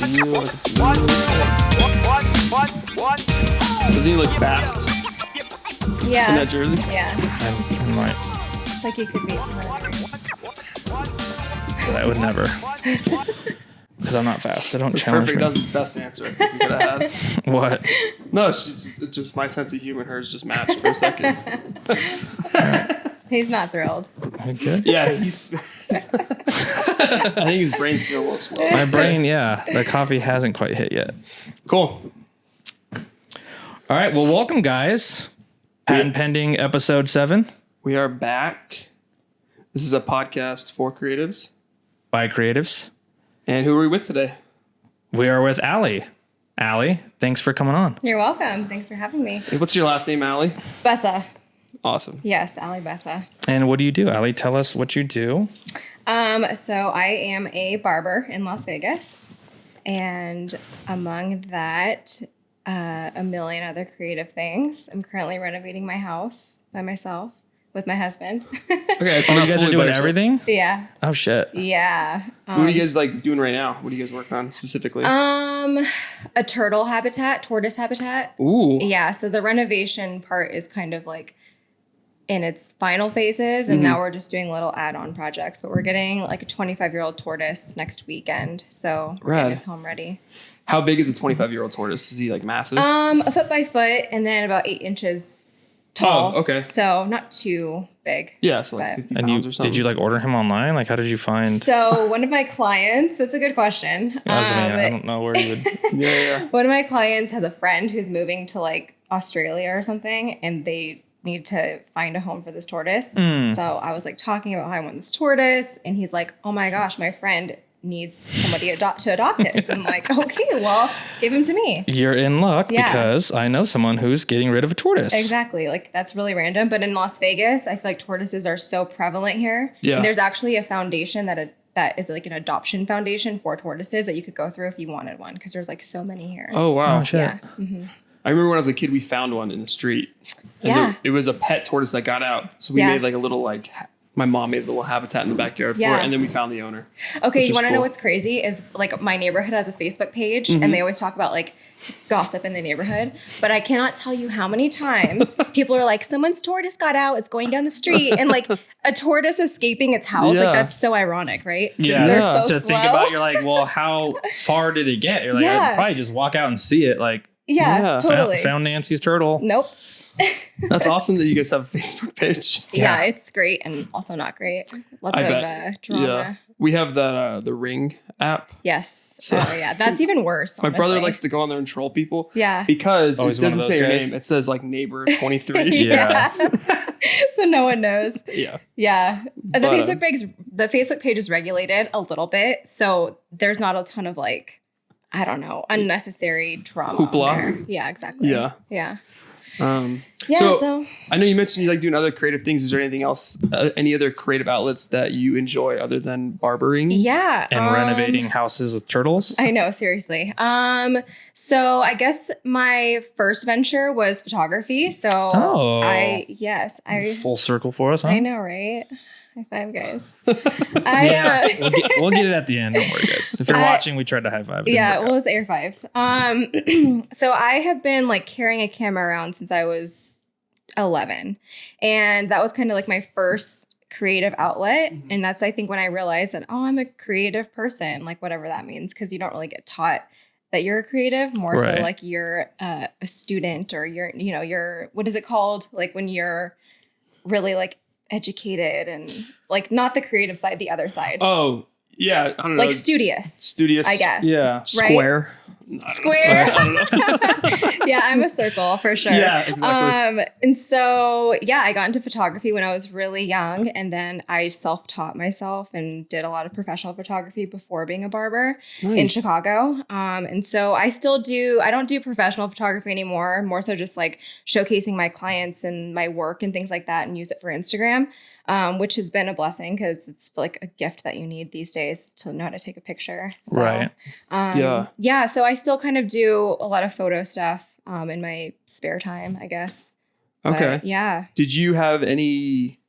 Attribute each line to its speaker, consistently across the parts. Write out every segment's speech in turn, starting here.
Speaker 1: Doesn't he look fast
Speaker 2: Yeah.
Speaker 1: in that jersey?
Speaker 2: Yeah.
Speaker 3: I might,
Speaker 2: Like you could beat someone in a race.
Speaker 3: but I would never. Because I'm not fast. So don't
Speaker 1: It's
Speaker 3: challenge
Speaker 1: perfect.
Speaker 3: me.
Speaker 1: That was the best answer I think we could have had.
Speaker 3: What?
Speaker 1: No, it's just my sense of humor and hers just matched for a second.
Speaker 2: He's not thrilled.
Speaker 3: You good?
Speaker 1: Yeah, he's. I think his brain's feeling a little slow.
Speaker 3: My brain, yeah. The coffee hasn't quite hit yet.
Speaker 1: Cool.
Speaker 3: All right. Well, welcome, guys. Patent pending episode 7
Speaker 1: We are back. This is a podcast for creatives.
Speaker 3: by Creatives.
Speaker 1: And who are we with today?
Speaker 3: We are with Allie. Allie, thanks for coming on.
Speaker 2: You're welcome. Thanks for having me.
Speaker 1: Hey, what's your last name, Allie?
Speaker 2: Bussa.
Speaker 1: Awesome.
Speaker 2: Yes, Allie Bussa.
Speaker 3: And what do you do, Allie? Tell us what you do.
Speaker 2: So I am a barber in Las Vegas. And among that, a million other creative things. I'm currently renovating my house by myself with my husband.
Speaker 1: Okay, so
Speaker 3: Oh,
Speaker 1: not
Speaker 3: you guys are
Speaker 1: fully by
Speaker 3: doing
Speaker 1: yourself.
Speaker 3: everything?
Speaker 2: Yeah.
Speaker 3: Oh, shit.
Speaker 2: Yeah.
Speaker 1: What are you guys like doing right now? What are you guys working on specifically?
Speaker 2: A turtle habitat, tortoise habitat.
Speaker 1: Ooh.
Speaker 2: Yeah, so the renovation part is kind of like in its final phases, and now we're just doing little add-on projects. But we're getting like a 25-year-old tortoise next weekend, so we're getting
Speaker 1: Rad.
Speaker 2: his home ready.
Speaker 1: How big is a 25-year-old tortoise? Is he like massive?
Speaker 2: A foot by foot, and then about 8 inches tall.
Speaker 1: Oh, okay.
Speaker 2: So not too big.
Speaker 1: Yeah, so like
Speaker 2: but-
Speaker 1: 50
Speaker 3: And
Speaker 1: pounds or something.
Speaker 3: did you like order him online? Like, how did you find?
Speaker 2: So one of my clients, that's a good question.
Speaker 3: I don't know where you would.
Speaker 1: Yeah.
Speaker 2: One of my clients has a friend who's moving to like Australia or something, and they need to find a home for this tortoise. So I was like talking about how I want this tortoise, and he's like, "Oh my gosh, my friend needs somebody to adopt his." I'm like, "Okay, well, give him to me."
Speaker 3: You're in luck
Speaker 2: Yeah.
Speaker 3: because I know someone who's getting rid of a tortoise.
Speaker 2: Exactly. Like that's really random, but in Las Vegas, I feel like tortoises are so prevalent here.
Speaker 1: Yeah.
Speaker 2: And there's actually a foundation that is like an adoption foundation for tortoises that you could go through if you wanted one, because there's like so many here.
Speaker 1: Oh, wow.
Speaker 3: Oh, shit.
Speaker 2: Yeah.
Speaker 1: I remember when I was a kid, we found one in the street. And
Speaker 2: Yeah.
Speaker 1: it was a pet tortoise that got out. So we
Speaker 2: Yeah.
Speaker 1: made like a little my mom made a little habitat in the backyard for
Speaker 2: Yeah.
Speaker 1: it. And then we found the owner.
Speaker 2: Okay,
Speaker 1: Which
Speaker 2: you
Speaker 1: is
Speaker 2: want to know
Speaker 1: cool.
Speaker 2: what's crazy is like my neighborhood has a Facebook page and they always talk about like gossip in the neighborhood. But I cannot tell you how many times people are like, someone's tortoise got out, it's going down the street, and like a tortoise escaping its house.
Speaker 1: Yeah.
Speaker 2: Like that's so ironic, right? 'Cause
Speaker 3: Yeah,
Speaker 2: they're
Speaker 1: Yeah.
Speaker 2: so
Speaker 3: to
Speaker 2: slow.
Speaker 3: think about, you're like, well, how far did it get? You're like,
Speaker 2: Yeah.
Speaker 3: I'd probably just walk out and see it. Like,
Speaker 2: Yeah,
Speaker 1: Yeah.
Speaker 2: totally.
Speaker 3: found Nancy's turtle.
Speaker 2: Nope.
Speaker 1: That's awesome that you guys have a Facebook page.
Speaker 2: Yeah.
Speaker 3: Yeah.
Speaker 2: It's great and also not great. Lots
Speaker 1: I
Speaker 2: of
Speaker 1: bet.
Speaker 2: drama.
Speaker 1: Yeah. We have that the Ring app.
Speaker 2: Yes.
Speaker 1: So-
Speaker 2: Oh yeah, that's even worse.
Speaker 1: My brother
Speaker 2: honestly.
Speaker 1: likes to go on there and troll people.
Speaker 2: Yeah.
Speaker 1: Because
Speaker 3: Oh,
Speaker 1: it
Speaker 3: he's one of
Speaker 1: doesn't say
Speaker 3: those
Speaker 1: your
Speaker 3: guys?
Speaker 1: name. It says like neighbor 23.
Speaker 3: Yeah.
Speaker 2: So no one knows.
Speaker 1: Yeah.
Speaker 2: Yeah. The
Speaker 1: But,
Speaker 2: Facebook page is regulated a little bit, so there's not a ton of like, I don't know, unnecessary drama. on
Speaker 1: Hoopla.
Speaker 2: there. Yeah, exactly.
Speaker 1: Yeah.
Speaker 2: Yeah.
Speaker 1: Um,
Speaker 2: Yeah. So,
Speaker 1: I know you mentioned you like doing other creative things. Is there anything else, any other creative outlets that you enjoy other than barbering?
Speaker 2: yeah.
Speaker 3: And renovating houses with turtles.
Speaker 2: I know, seriously. So I guess my first venture was photography. So
Speaker 3: Oh.
Speaker 2: I
Speaker 3: Full circle for us, huh?
Speaker 2: I know, right? High five, guys.
Speaker 3: Yeah, we'll get it at the end. Don't worry, guys. If you're
Speaker 2: I-
Speaker 3: watching, we tried to high five. It didn't
Speaker 2: Yeah,
Speaker 3: work
Speaker 2: well,
Speaker 3: out.
Speaker 2: it's air fives. So I have been like carrying a camera around since I was 11, and that was kind of like my first creative outlet. And that's, I think, when I realized that, oh, I'm a creative person, like whatever that means, because you don't really get taught that you're a creative, more so
Speaker 3: Right.
Speaker 2: like you're a student, or you're what is it called, like when you're really like educated and like not the creative side, the other side,
Speaker 1: Oh, yeah. I don't know.
Speaker 2: like studious.
Speaker 1: Studious.
Speaker 2: I guess.
Speaker 1: Yeah.
Speaker 2: Right?
Speaker 1: Square.
Speaker 2: Square.
Speaker 1: I don't know.
Speaker 2: Yeah, I'm a circle for sure.
Speaker 1: Yeah, exactly.
Speaker 2: And so, yeah, I got into photography when I was really young, and then I self-taught myself and did a lot of professional photography before being a barber in
Speaker 1: Nice.
Speaker 2: Chicago. And so I don't do professional photography anymore, more so just like showcasing my clients and my work and things like that, and use it for Instagram. Which has been a blessing because it's like a gift that you need these days to know how to take a picture. So,
Speaker 3: Right.
Speaker 2: Yeah. So I still kind of do a lot of photo stuff in my spare time, I guess.
Speaker 1: Okay.
Speaker 2: But, yeah.
Speaker 1: Did you have any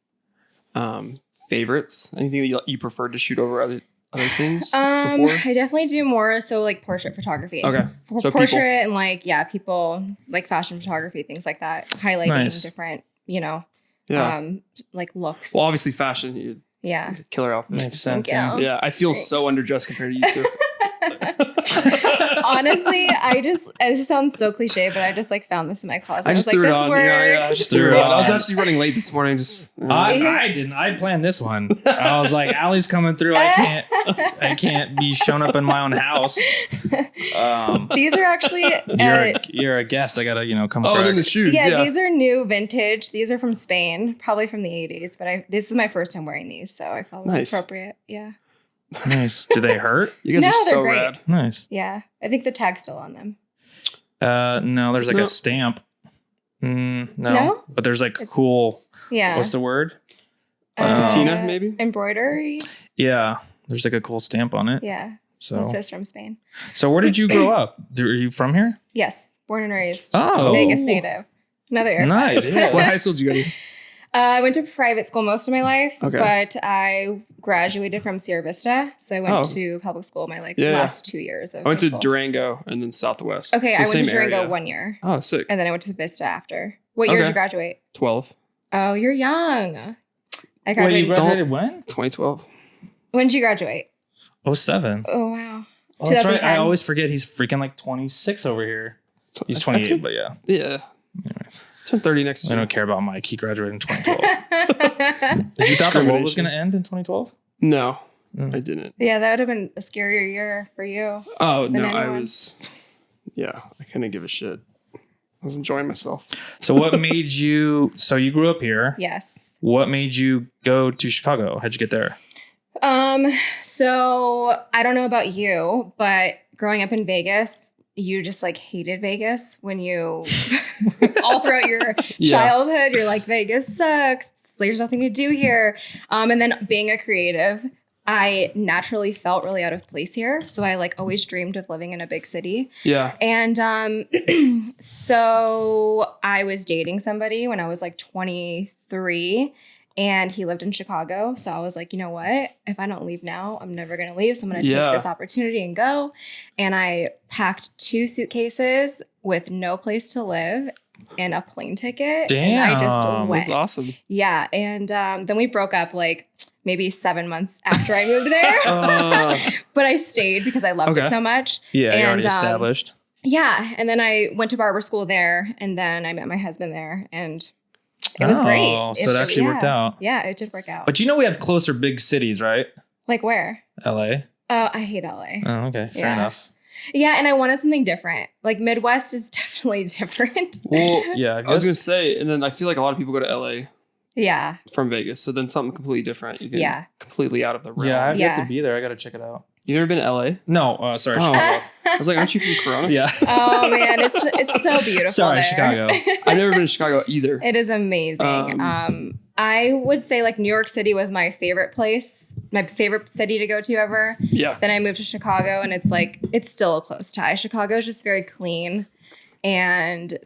Speaker 1: favorites? Anything that you preferred to shoot over other things before?
Speaker 2: I definitely do more so like portrait photography.
Speaker 1: Okay.
Speaker 2: For
Speaker 1: So
Speaker 2: portrait
Speaker 1: people.
Speaker 2: and like people like fashion photography, things like that, highlighting different,
Speaker 1: Yeah.
Speaker 2: like looks.
Speaker 1: Well, obviously fashion. You
Speaker 2: Yeah.
Speaker 1: killer outfit.
Speaker 3: Makes sense.
Speaker 2: Thank you.
Speaker 1: Yeah, I feel
Speaker 2: Thanks.
Speaker 1: so underdressed compared to you two.
Speaker 2: Honestly, this sounds so cliche, but I just like found this in my closet.
Speaker 1: I just
Speaker 2: was
Speaker 1: threw
Speaker 2: like,
Speaker 1: it
Speaker 2: this
Speaker 1: on.
Speaker 2: works.
Speaker 1: Yeah, I just threw it on. I was actually running late this morning.
Speaker 3: I didn't. I planned this one. I was like, Allie's coming through. I can't be shown up in my own house.
Speaker 2: These are actually
Speaker 3: You're a guest. I gotta come.
Speaker 1: Oh, then the shoes. Yeah,
Speaker 2: these are new vintage. These are from Spain, probably from the 80s. But this is my first time wearing these, so I felt it was appropriate. Yeah.
Speaker 3: Nice. Do they hurt?
Speaker 1: You guys are
Speaker 2: they're
Speaker 1: so
Speaker 2: great.
Speaker 1: rad.
Speaker 3: Nice.
Speaker 2: Yeah, I think the tag's still on them.
Speaker 3: No, there's like a stamp. No, but there's like cool.
Speaker 2: Yeah.
Speaker 3: What's the word?
Speaker 1: Patina, maybe?
Speaker 2: Embroidery.
Speaker 3: Yeah, there's like a cool stamp on it.
Speaker 2: Yeah.
Speaker 3: So
Speaker 2: It says from Spain.
Speaker 3: So where did you grow up? Are you from here?
Speaker 2: Yes, born and raised.
Speaker 3: Oh.
Speaker 2: Vegas native. Another air.
Speaker 3: Nice. Yeah.
Speaker 1: What high school did you go to?
Speaker 2: I went to private school most of my life,
Speaker 1: Okay.
Speaker 2: but I graduated from Sierra Vista, so I went to public school my last 2 years. Of
Speaker 1: I went to
Speaker 2: high school.
Speaker 1: Durango and then Southwest.
Speaker 2: Okay,
Speaker 1: So
Speaker 2: I went
Speaker 1: same
Speaker 2: to Durango
Speaker 1: area.
Speaker 2: 1 year,
Speaker 1: Oh, sick.
Speaker 2: and then I went to Vista after. What year did you graduate?
Speaker 1: 12.
Speaker 2: Oh, you're young. I
Speaker 3: Wait,
Speaker 2: graduated.
Speaker 3: you graduated when?
Speaker 1: 2012.
Speaker 2: When did you graduate?
Speaker 3: 07.
Speaker 2: Oh wow.
Speaker 3: Oh, that's right.
Speaker 2: 2010.
Speaker 3: I always forget he's freaking like 26 over here. He's 28, but yeah.
Speaker 1: Yeah. Turn 30 next
Speaker 3: I
Speaker 1: year.
Speaker 3: don't care about Mike. He graduated in 2012. Did you thought the world was going to end in 2012?
Speaker 1: No, I didn't.
Speaker 2: Yeah, that would have been a scarier year for you.
Speaker 1: Oh, no,
Speaker 2: anyone.
Speaker 1: I was, I couldn't give a shit. I was enjoying myself.
Speaker 3: So what made you, so you grew up here.
Speaker 2: Yes.
Speaker 3: What made you go to Chicago? How'd you get there?
Speaker 2: So I don't know about you, but growing up in Vegas, you just like hated Vegas when you all throughout your childhood, you're like, Vegas sucks. There's nothing to do here. And then being a creative, I naturally felt really out of place here. So I like always dreamed of living in a big city.
Speaker 1: Yeah.
Speaker 2: And so I was dating somebody when I was like 23 and he lived in Chicago. So I was like, you know what? If I don't leave now, I'm never going to leave. So I'm going to take this opportunity and go. And I packed 2 suitcases with no place to live and a plane ticket.
Speaker 3: Damn.
Speaker 2: And I just went.
Speaker 1: That's awesome.
Speaker 2: Yeah. And then we broke up like maybe 7 months after I moved there. But I stayed because I loved it so much.
Speaker 3: Yeah,
Speaker 2: and,
Speaker 3: you're already established.
Speaker 2: Yeah. And then I went to barber school there and then I met my husband there and it was great.
Speaker 3: So it actually worked out.
Speaker 2: Yeah, it did work out.
Speaker 3: But we have closer big cities, right?
Speaker 2: Like where?
Speaker 3: LA.
Speaker 2: Oh, I hate LA.
Speaker 3: Oh, okay. Fair enough.
Speaker 2: Yeah, and I wanted something different. Like Midwest is definitely different.
Speaker 1: Well,
Speaker 3: Yeah.
Speaker 1: I was going to say, and then I feel like a lot of people go to LA
Speaker 2: Yeah.
Speaker 1: from Vegas. So then something completely different. You get completely out of the realm.
Speaker 3: Yeah, I've yet to be there. I got to check it out.
Speaker 1: You never been to LA?
Speaker 3: No, sorry.
Speaker 1: Oh.
Speaker 3: Chicago.
Speaker 1: I was like, aren't you from Corona?
Speaker 3: Yeah.
Speaker 2: Oh man, it's so beautiful.
Speaker 3: Sorry,
Speaker 2: there.
Speaker 3: Chicago.
Speaker 1: I've never been to Chicago either.
Speaker 2: It is amazing. I would say like New York City was my favorite place, my favorite city to go to ever.
Speaker 1: Yeah.
Speaker 2: Then I moved to Chicago and it's still a close tie. Chicago is just very clean and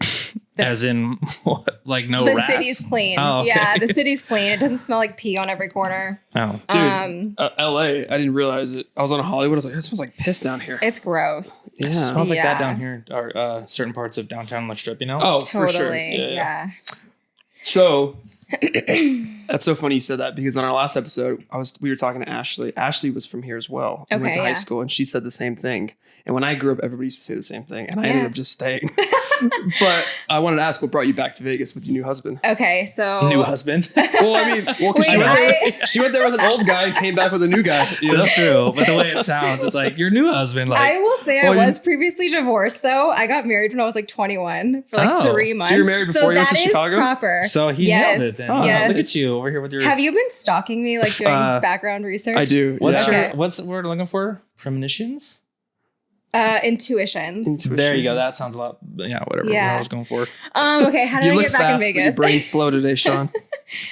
Speaker 3: As in, what? Like no
Speaker 2: the
Speaker 3: rats?
Speaker 2: city's clean.
Speaker 3: Oh, okay.
Speaker 2: Yeah, the city's clean. It doesn't smell like pee on every corner.
Speaker 3: Oh.
Speaker 1: Dude, LA, I didn't realize it. I was on Hollywood. I was like, it smells like piss down here.
Speaker 2: It's gross.
Speaker 3: It smells like that
Speaker 2: Yeah.
Speaker 3: down here, or certain parts of downtown La Strip,
Speaker 1: Oh,
Speaker 2: Totally.
Speaker 1: for sure.
Speaker 2: Yeah.
Speaker 1: So that's so funny you said that because on our last episode, we were talking to Ashley. Ashley was from here as well. We went to high school and she said the same thing. And when I grew up, everybody used to say the same thing. And I ended up just staying. But I wanted to ask what brought you back to Vegas with your new husband?
Speaker 2: Okay, so
Speaker 3: New husband.
Speaker 1: Well, I mean, because she went there with an old guy and came back with a new guy. You know?
Speaker 3: That's true. But the way it sounds, it's like your new husband. Like,
Speaker 2: I will say I was previously divorced though. I got married when I was like 21 for like 3 months.
Speaker 1: So you were married before you went to Chicago?
Speaker 2: That is proper.
Speaker 3: so he nailed it then.
Speaker 2: Yes.
Speaker 3: Look at you over here with your.
Speaker 2: Have you been stalking me, like doing background research?
Speaker 1: I do.
Speaker 3: What's
Speaker 1: yeah.
Speaker 3: what's the word I'm looking for? Premonitions?
Speaker 2: Intuitions.
Speaker 3: There you go. That sounds a lot. Yeah, whatever.
Speaker 2: Yeah.
Speaker 3: What I was going for.
Speaker 2: Okay, how did I get back in Vegas?
Speaker 1: But your brain's slow today, Sean.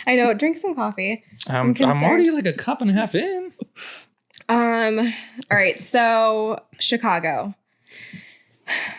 Speaker 2: I know. Drink some coffee.
Speaker 3: I'm already like a cup and a half in.
Speaker 2: All right. So Chicago.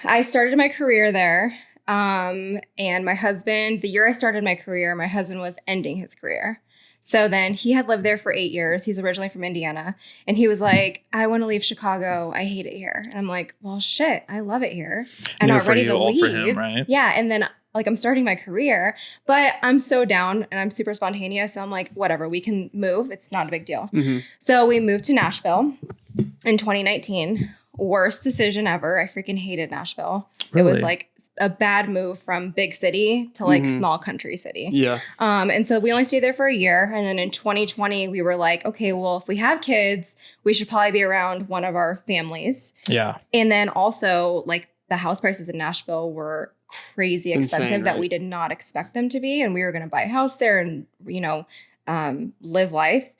Speaker 2: I started my career there. And my husband, the year I started my career, my husband was ending his career. So then he had lived there for 8 years. He's originally from Indiana. And he was like, I want to leave Chicago. I hate it here. And I'm like, well, shit, I love it here. I'm not ready to leave. For him, right? Yeah. And then like I'm starting my career, but I'm so down and I'm super spontaneous. So I'm like, whatever, we can move. It's not a big deal. So we moved to Nashville in 2019. Worst decision ever. I freaking hated Nashville. Really? It was like a bad move from big city to like small country city.
Speaker 1: Yeah.
Speaker 2: And so we only stayed there for a year. And then in 2020, we were like, okay, well, if we have kids, we should probably be around one of our families.
Speaker 3: Yeah.
Speaker 2: And then also like the house prices in Nashville were crazy expensive. Insane, that we did not expect them to be. And we were going to buy a house there and, you know, live life.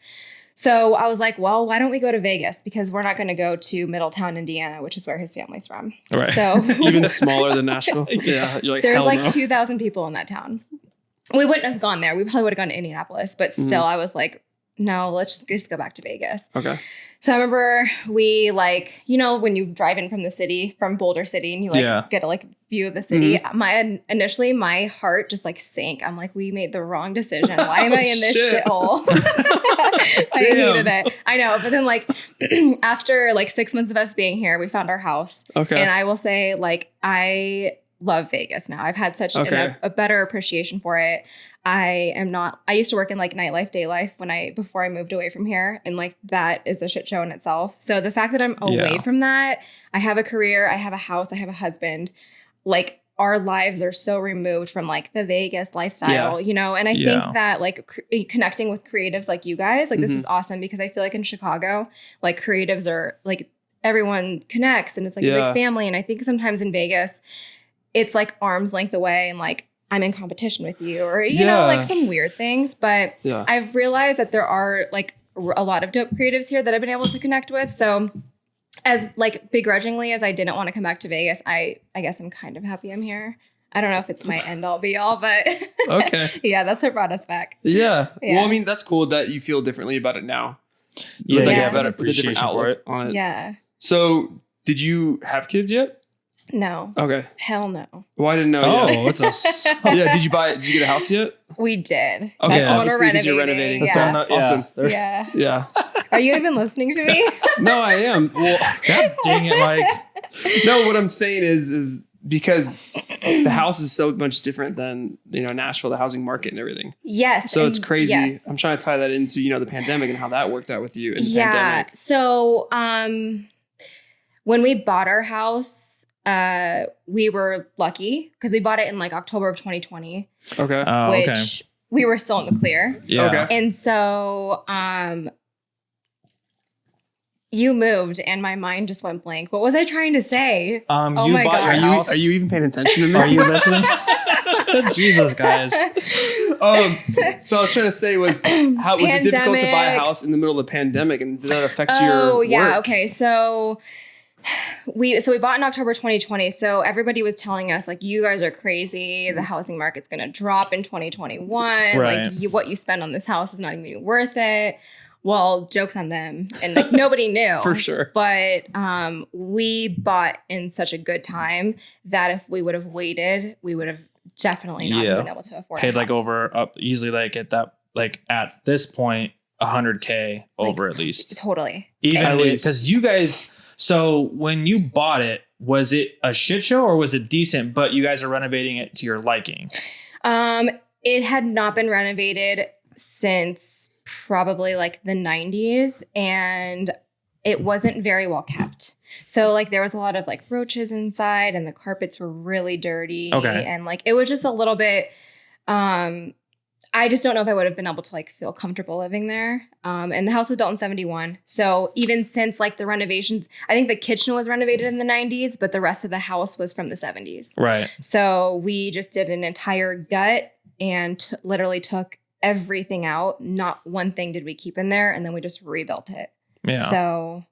Speaker 2: So I was like, well, why don't we go to Vegas? Because we're not going to go to Middletown, Indiana, which is where his family's from.
Speaker 3: Right.
Speaker 2: So
Speaker 1: even smaller than Nashville. Yeah. You're like,
Speaker 2: there's like
Speaker 1: no.
Speaker 2: 2,000 people in that town. We wouldn't have gone there. We probably would have gone to Indianapolis, but still I was like, no, let's just go back to Vegas.
Speaker 1: Okay.
Speaker 2: So I remember we like, you know, when you drive in from the city, from Boulder City, and you like get a like view of the city, initially my heart just like sank. I'm like, we made the wrong decision. Why am I in this shithole? I hated it. I know. But then like after like 6 months of us being here, we found our house. Okay. And I will say like, I love Vegas now. I've had such a better appreciation for it. I used to work in like nightlife, day life before I moved away from here. And like, that is a shit show in itself. So the fact that I'm away from that, I have a career, I have a house, I have a husband, like our lives are so removed from like the Vegas lifestyle, you know? And I think that like connecting with creatives like you guys, like this is awesome because I feel like in Chicago, like creatives are like everyone connects and it's like a big family. And I think sometimes in Vegas, it's like arm's length away and like, I'm in competition with you or, you know, like some weird things. But I've realized that there are like a lot of dope creatives here that I've been able to connect with. So as like begrudgingly as I didn't want to come back to Vegas, I guess I'm kind of happy I'm here. I don't know if it's my end all be all, but yeah, that's what brought us back.
Speaker 1: Yeah. Well, I mean, that's cool that you feel differently about it now.
Speaker 3: Yeah. Like, better appreciation for it.
Speaker 1: On it.
Speaker 2: Yeah.
Speaker 1: So did you have kids yet?
Speaker 2: No.
Speaker 1: Okay.
Speaker 2: Hell no.
Speaker 1: Well, I didn't know.
Speaker 3: Oh,
Speaker 1: it's yeah. Did you get a house yet?
Speaker 2: We did.
Speaker 1: Okay.
Speaker 2: That's the one we're renovating. You're renovating.
Speaker 1: Yeah. Awesome.
Speaker 2: Yeah.
Speaker 1: Yeah.
Speaker 2: Are you even listening to me?
Speaker 1: No, I am. Well,
Speaker 3: God dang it, Mike.
Speaker 1: No, what I'm saying is because the house is so much different than, you know, Nashville, the housing market and everything.
Speaker 2: Yes.
Speaker 1: So it's crazy. Yes. I'm trying to tie that into, you know, the pandemic and how that worked out with you in the pandemic.
Speaker 2: So when we bought our house, we were lucky because we bought it in like October of 2020.
Speaker 1: Okay.
Speaker 2: Which we were still in the clear.
Speaker 3: Yeah. Okay.
Speaker 2: And so you moved and my mind just went blank. What was I trying to say?
Speaker 3: Oh my God.
Speaker 1: Are you even paying attention to me?
Speaker 3: Are you listening? Jesus, guys.
Speaker 1: So I was trying to say was how was it difficult to buy a house in the middle of the pandemic, and did that affect your work?
Speaker 2: Okay. So we bought in October 2020. So everybody was telling us like, you guys are crazy. The housing market's going to drop in 2021.
Speaker 3: Right.
Speaker 2: Like what you spend on this house is not even worth it. Well, joke's on them. And like nobody knew.
Speaker 1: For sure.
Speaker 2: But we bought in such a good time that if we would have waited, we would have definitely not been able to afford
Speaker 3: paid like over easily like at that, like at this point, $100K over at least.
Speaker 2: Totally.
Speaker 3: Even because you guys, so when you bought it, was it a shit show or was it decent, but you guys are renovating it to your liking?
Speaker 2: It had not been renovated since probably like the 90s and it wasn't very well kept. So like there was a lot of like roaches inside and the carpets were really dirty.
Speaker 3: Okay.
Speaker 2: And like it was just a little bit I just don't know if I would have been able to like feel comfortable living there. And the house was built in 1971. So even since like the renovations, I think the kitchen was renovated in the 90s, but the rest of the house was from the 70s.
Speaker 3: Right.
Speaker 2: So we just did an entire gut and literally took everything out. Not one thing did we keep in there. And then we just rebuilt it.
Speaker 3: Yeah.
Speaker 2: So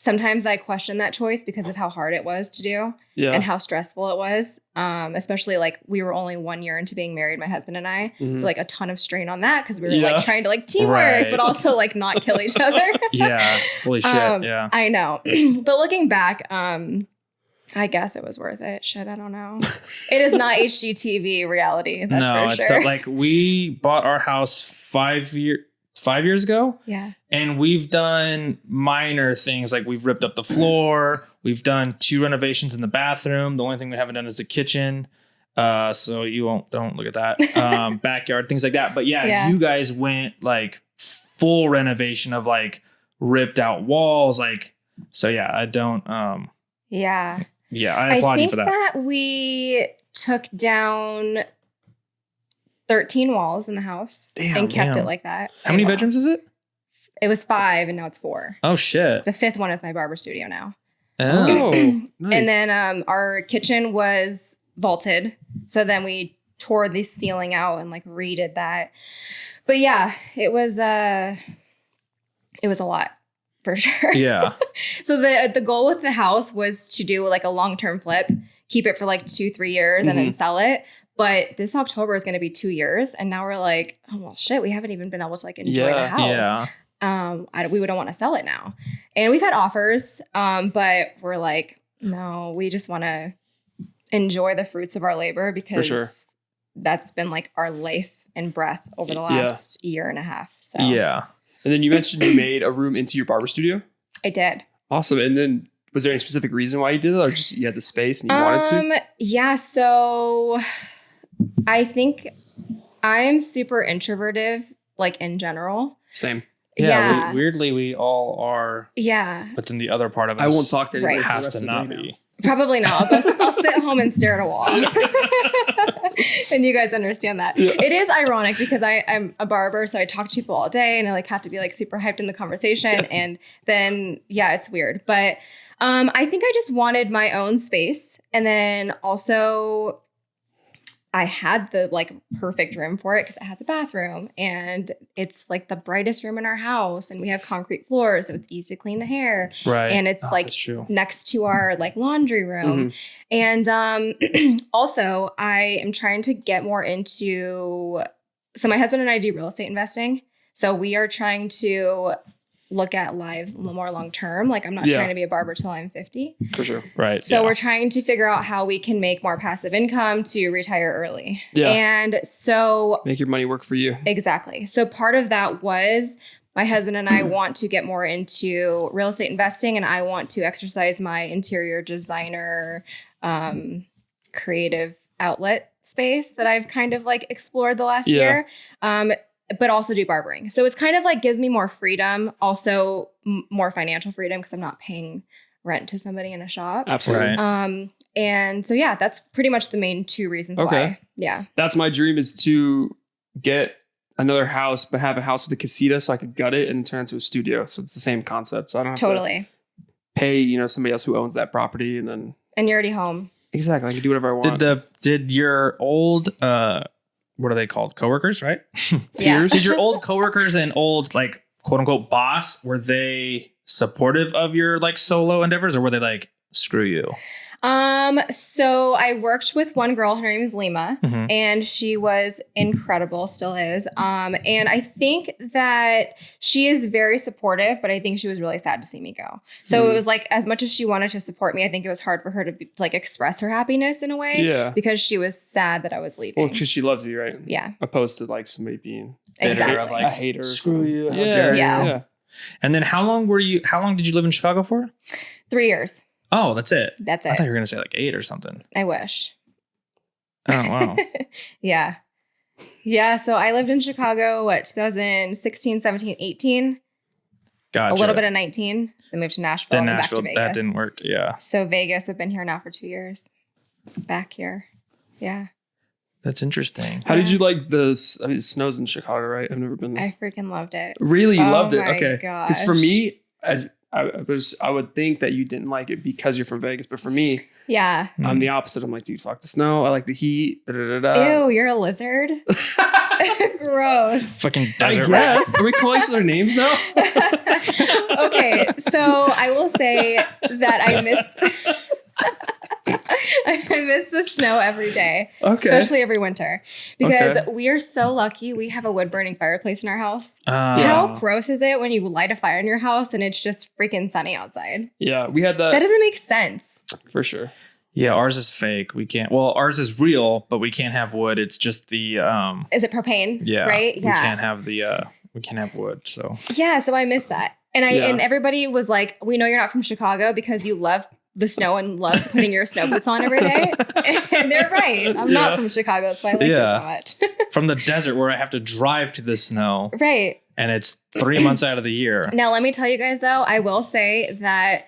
Speaker 2: sometimes I question that choice because of how hard it was to do and how stressful it was. Especially like we were only 1 year into being married, my husband and I. Mm-hmm. So like a ton of strain on that because we were like trying to like teamwork, but also like not kill each other.
Speaker 3: Yeah. Holy shit. Yeah.
Speaker 2: I know. But looking back, I guess it was worth it. Shit, I don't know. It is not HGTV reality. That's for
Speaker 3: it's
Speaker 2: sure.
Speaker 3: like we bought our house 5 years ago.
Speaker 2: Yeah.
Speaker 3: And we've done minor things like we've ripped up the floor. We've done 2 renovations in the bathroom. The only thing we haven't done is the kitchen. So don't look at that. Backyard, things like that. But yeah, you guys went like full renovation of like ripped out walls. Like, so yeah, I don't,
Speaker 2: yeah.
Speaker 3: Yeah, I applaud you for that.
Speaker 2: I think that we took down 13 walls in the house and kept it like that.
Speaker 3: How many bedrooms is it?
Speaker 2: It was 5 and now it's 4.
Speaker 3: Oh shit.
Speaker 2: The 5th one is my barber studio now.
Speaker 1: Oh, nice.
Speaker 2: And then our kitchen was vaulted. So then we tore the ceiling out and like redid that. But yeah, it was a lot for sure.
Speaker 3: Yeah.
Speaker 2: So the goal with the house was to do like a long-term flip, keep it for like 2-3 years and then sell it. But this October is going to be 2 years. And now we're like, oh, well, shit, we haven't even been able to like enjoy the house.
Speaker 3: Yeah.
Speaker 2: We don't want to sell it now. And we've had offers, but we're like, no, we just want to enjoy the fruits of our labor because that's been like our life and breath over the last year and a half. So
Speaker 3: yeah.
Speaker 1: And then you mentioned you made a room into your barber studio.
Speaker 2: I did.
Speaker 1: Awesome. And then was there any specific reason why you did it, or just you had the space and you wanted to?
Speaker 2: Yeah. So I think I'm super introverted, like in general.
Speaker 1: Same.
Speaker 3: Yeah. Weirdly, we all are.
Speaker 2: Yeah.
Speaker 3: But then the other part of us
Speaker 1: I won't talk to anybody.
Speaker 2: Right.
Speaker 3: Has to not be.
Speaker 2: Probably not. I'll sit home and stare at a wall. And you guys understand that. Yeah. It is ironic because I'm a barber, so I talk to people all day and I like have to be like super hyped in the conversation. And then, yeah, it's weird. But I think I just wanted my own space. And then also I had the like perfect room for it because it has a bathroom and it's like the brightest room in our house and we have concrete floors, so it's easy to clean the hair.
Speaker 3: Right.
Speaker 2: And it's like next to our like laundry room. And also I am trying to get more into, so my husband and I do real estate investing. So we are trying to look at lives a little more long term. Like I'm not trying to be a barber till I'm 50.
Speaker 1: For sure.
Speaker 3: Right.
Speaker 2: So we're trying to figure out how we can make more passive income to retire early.
Speaker 1: Yeah.
Speaker 2: And so
Speaker 1: make your money work for you.
Speaker 2: Exactly. So part of that was my husband and I want to get more into real estate investing, and I want to exercise my interior designer creative outlet space that I've kind of like explored the last year. But also do barbering. So it's kind of like gives me more freedom, also more financial freedom because I'm not paying rent to somebody in a shop.
Speaker 1: Absolutely.
Speaker 3: Right.
Speaker 2: And so, yeah, that's pretty much the main 2 reasons why. Yeah.
Speaker 1: That's my dream, is to get another house, but have a house with a casita so I could gut it and turn it into a studio. So it's the same concept. So I don't have to pay, somebody else who owns that property and then. And
Speaker 2: you're already home.
Speaker 1: Exactly. I can do whatever I want.
Speaker 3: Did your old, what are they called? Coworkers, right?
Speaker 2: Yeah.
Speaker 3: Did your old coworkers and old like quote unquote boss, were they supportive of your like solo endeavors, or were they like, screw you?
Speaker 2: So I worked with one girl, her name is Lima, and she was incredible, still is. And I think that she is very supportive, but I think she was really sad to see me go. So it was like, as much as she wanted to support me, I think it was hard for her to like express her happiness in a way, because she was sad that I was leaving.
Speaker 1: Well, because she loves you, right?
Speaker 2: Yeah.
Speaker 1: Opposed to like somebody being
Speaker 2: exactly
Speaker 1: like, I hate her.
Speaker 3: Screw you.
Speaker 2: Yeah.
Speaker 3: And then how long did you live in Chicago for?
Speaker 2: 3 years.
Speaker 3: Oh, that's it.
Speaker 2: That's it.
Speaker 3: I thought you were going to say like 8 or something.
Speaker 2: I wish.
Speaker 3: Oh, wow.
Speaker 2: Yeah. Yeah. So I lived in Chicago, 2016, 17, 18.
Speaker 3: Gotcha.
Speaker 2: A little bit of 19. Then moved to Nashville.
Speaker 3: Then
Speaker 2: and
Speaker 3: Nashville,
Speaker 2: back to Vegas.
Speaker 3: that didn't work. Yeah.
Speaker 2: So Vegas, I've been here now for 2 years. Back here. Yeah.
Speaker 3: That's interesting.
Speaker 1: How did you like this? I mean, it snows in Chicago, right? I've never been there.
Speaker 2: I freaking loved it.
Speaker 1: Really? You loved it?
Speaker 2: My
Speaker 1: Okay.
Speaker 2: gosh.
Speaker 1: Because for me, I would think that you didn't like it because you're from Vegas, but for me,
Speaker 2: yeah,
Speaker 1: I'm the opposite. I'm like, dude, fuck the snow. I like the heat.
Speaker 2: Ew, you're a lizard. Gross.
Speaker 3: Fucking desert.
Speaker 1: I guess. Are we calling each other names now?
Speaker 2: Okay, so I will say that I miss. I miss the snow every day,
Speaker 1: Okay.
Speaker 2: especially every winter, because we are so lucky. We have a wood burning fireplace in our house. How gross is it when you light a fire in your house and it's just freaking sunny outside?
Speaker 1: Yeah, we had that.
Speaker 2: That doesn't make sense.
Speaker 1: For sure.
Speaker 3: Yeah, ours is fake. We can't. Well, ours is real, but we can't have wood. It's just the.
Speaker 2: Is it propane?
Speaker 3: Yeah.
Speaker 2: Right.
Speaker 3: We
Speaker 2: Yeah.
Speaker 3: can't have the. We can't have wood. So.
Speaker 2: Yeah. So I miss that, and and everybody was like, "We know you're not from Chicago because you love the snow and love putting your snow boots on every day." And they're right. I'm not from Chicago, that's why I like it so much.
Speaker 3: From the desert where I have to drive to the snow.
Speaker 2: Right.
Speaker 3: And it's 3 months out of the year.
Speaker 2: Now, let me tell you guys, though, I will say that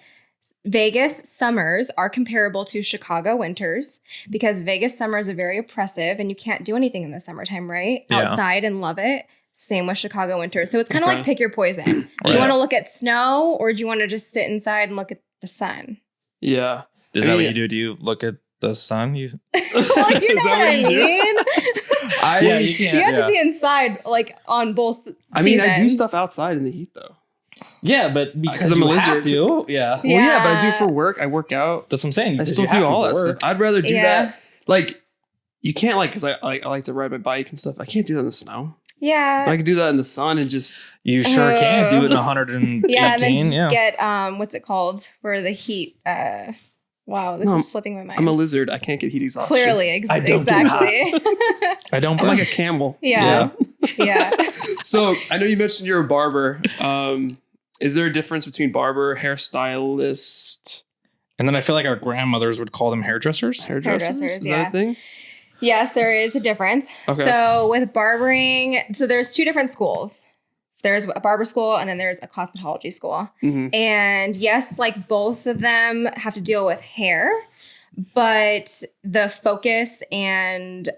Speaker 2: Vegas summers are comparable to Chicago winters because Vegas summers are very oppressive and you can't do anything in the summertime, right?
Speaker 3: Yeah.
Speaker 2: Outside and love it. Same with Chicago winters. So it's kind of like pick your poison. Do
Speaker 3: Right.
Speaker 2: you want to look at snow or do you want to just sit inside and look at the sun?
Speaker 1: Yeah.
Speaker 3: Is that what you do? Do you look at the sun?
Speaker 2: Well, you know what I mean?
Speaker 3: Yeah, you can't.
Speaker 2: You have to be inside, like on both
Speaker 1: I mean, I do
Speaker 2: seasons.
Speaker 1: stuff outside in the heat, though.
Speaker 3: Yeah, but because
Speaker 1: I'm a
Speaker 3: you have
Speaker 1: lizard.
Speaker 3: to. Yeah.
Speaker 1: Well, yeah, but I do it for work. I work out.
Speaker 3: That's what I'm saying.
Speaker 1: I
Speaker 3: because
Speaker 1: still
Speaker 3: you have
Speaker 1: do
Speaker 3: to
Speaker 1: all
Speaker 3: for
Speaker 1: that stuff.
Speaker 3: work.
Speaker 1: I'd rather do
Speaker 2: Yeah.
Speaker 1: that. Like, you can't, like, because I like to ride my bike and stuff. I can't do that in the snow.
Speaker 2: Yeah.
Speaker 1: But I can do that in the sun and just.
Speaker 3: You sure can do it in 118.
Speaker 2: Yeah, and then just get what's it called for the heat? Wow, this is slipping my mind.
Speaker 1: I'm a lizard. I can't get heat exhaustion.
Speaker 2: Clearly,
Speaker 3: I don't do
Speaker 2: exactly.
Speaker 3: I don't.
Speaker 1: I'm like a camel.
Speaker 2: Yeah. Yeah.
Speaker 1: So I know you mentioned you're a barber. Is there a difference between barber, hairstylist?
Speaker 3: And then I feel like our grandmothers would call them hairdressers.
Speaker 1: Hairdressers, is
Speaker 2: yeah.
Speaker 1: that a thing?
Speaker 2: Yes, there is a difference.
Speaker 1: Okay.
Speaker 2: So with barbering, so there's two different schools. There's a barber school and then there's a cosmetology school.
Speaker 1: Mm-hmm.
Speaker 2: And yes, like both of them have to deal with hair, but the focus and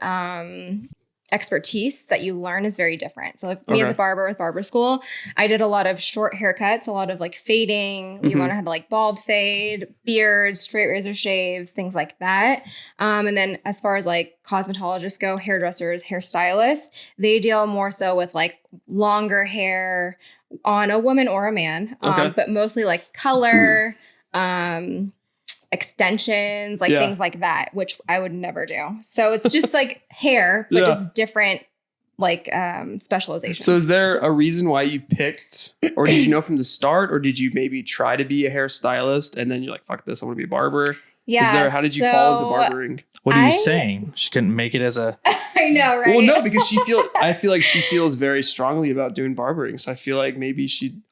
Speaker 2: expertise that you learn is very different. So like me as a barber with barber school, I did a lot of short haircuts, a lot of like fading. We learned how to like bald fade, beards, straight razor shaves, things like that. And then as far as like cosmetologists go, hairdressers, hairstylists, they deal more so with like longer hair on a woman or a man, but mostly like color, extensions, like things like that, which I would never do. So it's just like hair, but just different like specializations.
Speaker 1: So is there a reason why you picked, or did you know from the start, or did you maybe try to be a hairstylist and then you're like, fuck this, I want to be a barber?
Speaker 2: Yeah.
Speaker 1: How did you fall into barbering?
Speaker 3: What are you saying? She couldn't make it as a.
Speaker 2: I know, right?
Speaker 1: Well, no, because I feel like she feels very strongly about doing barbering. So I feel like maybe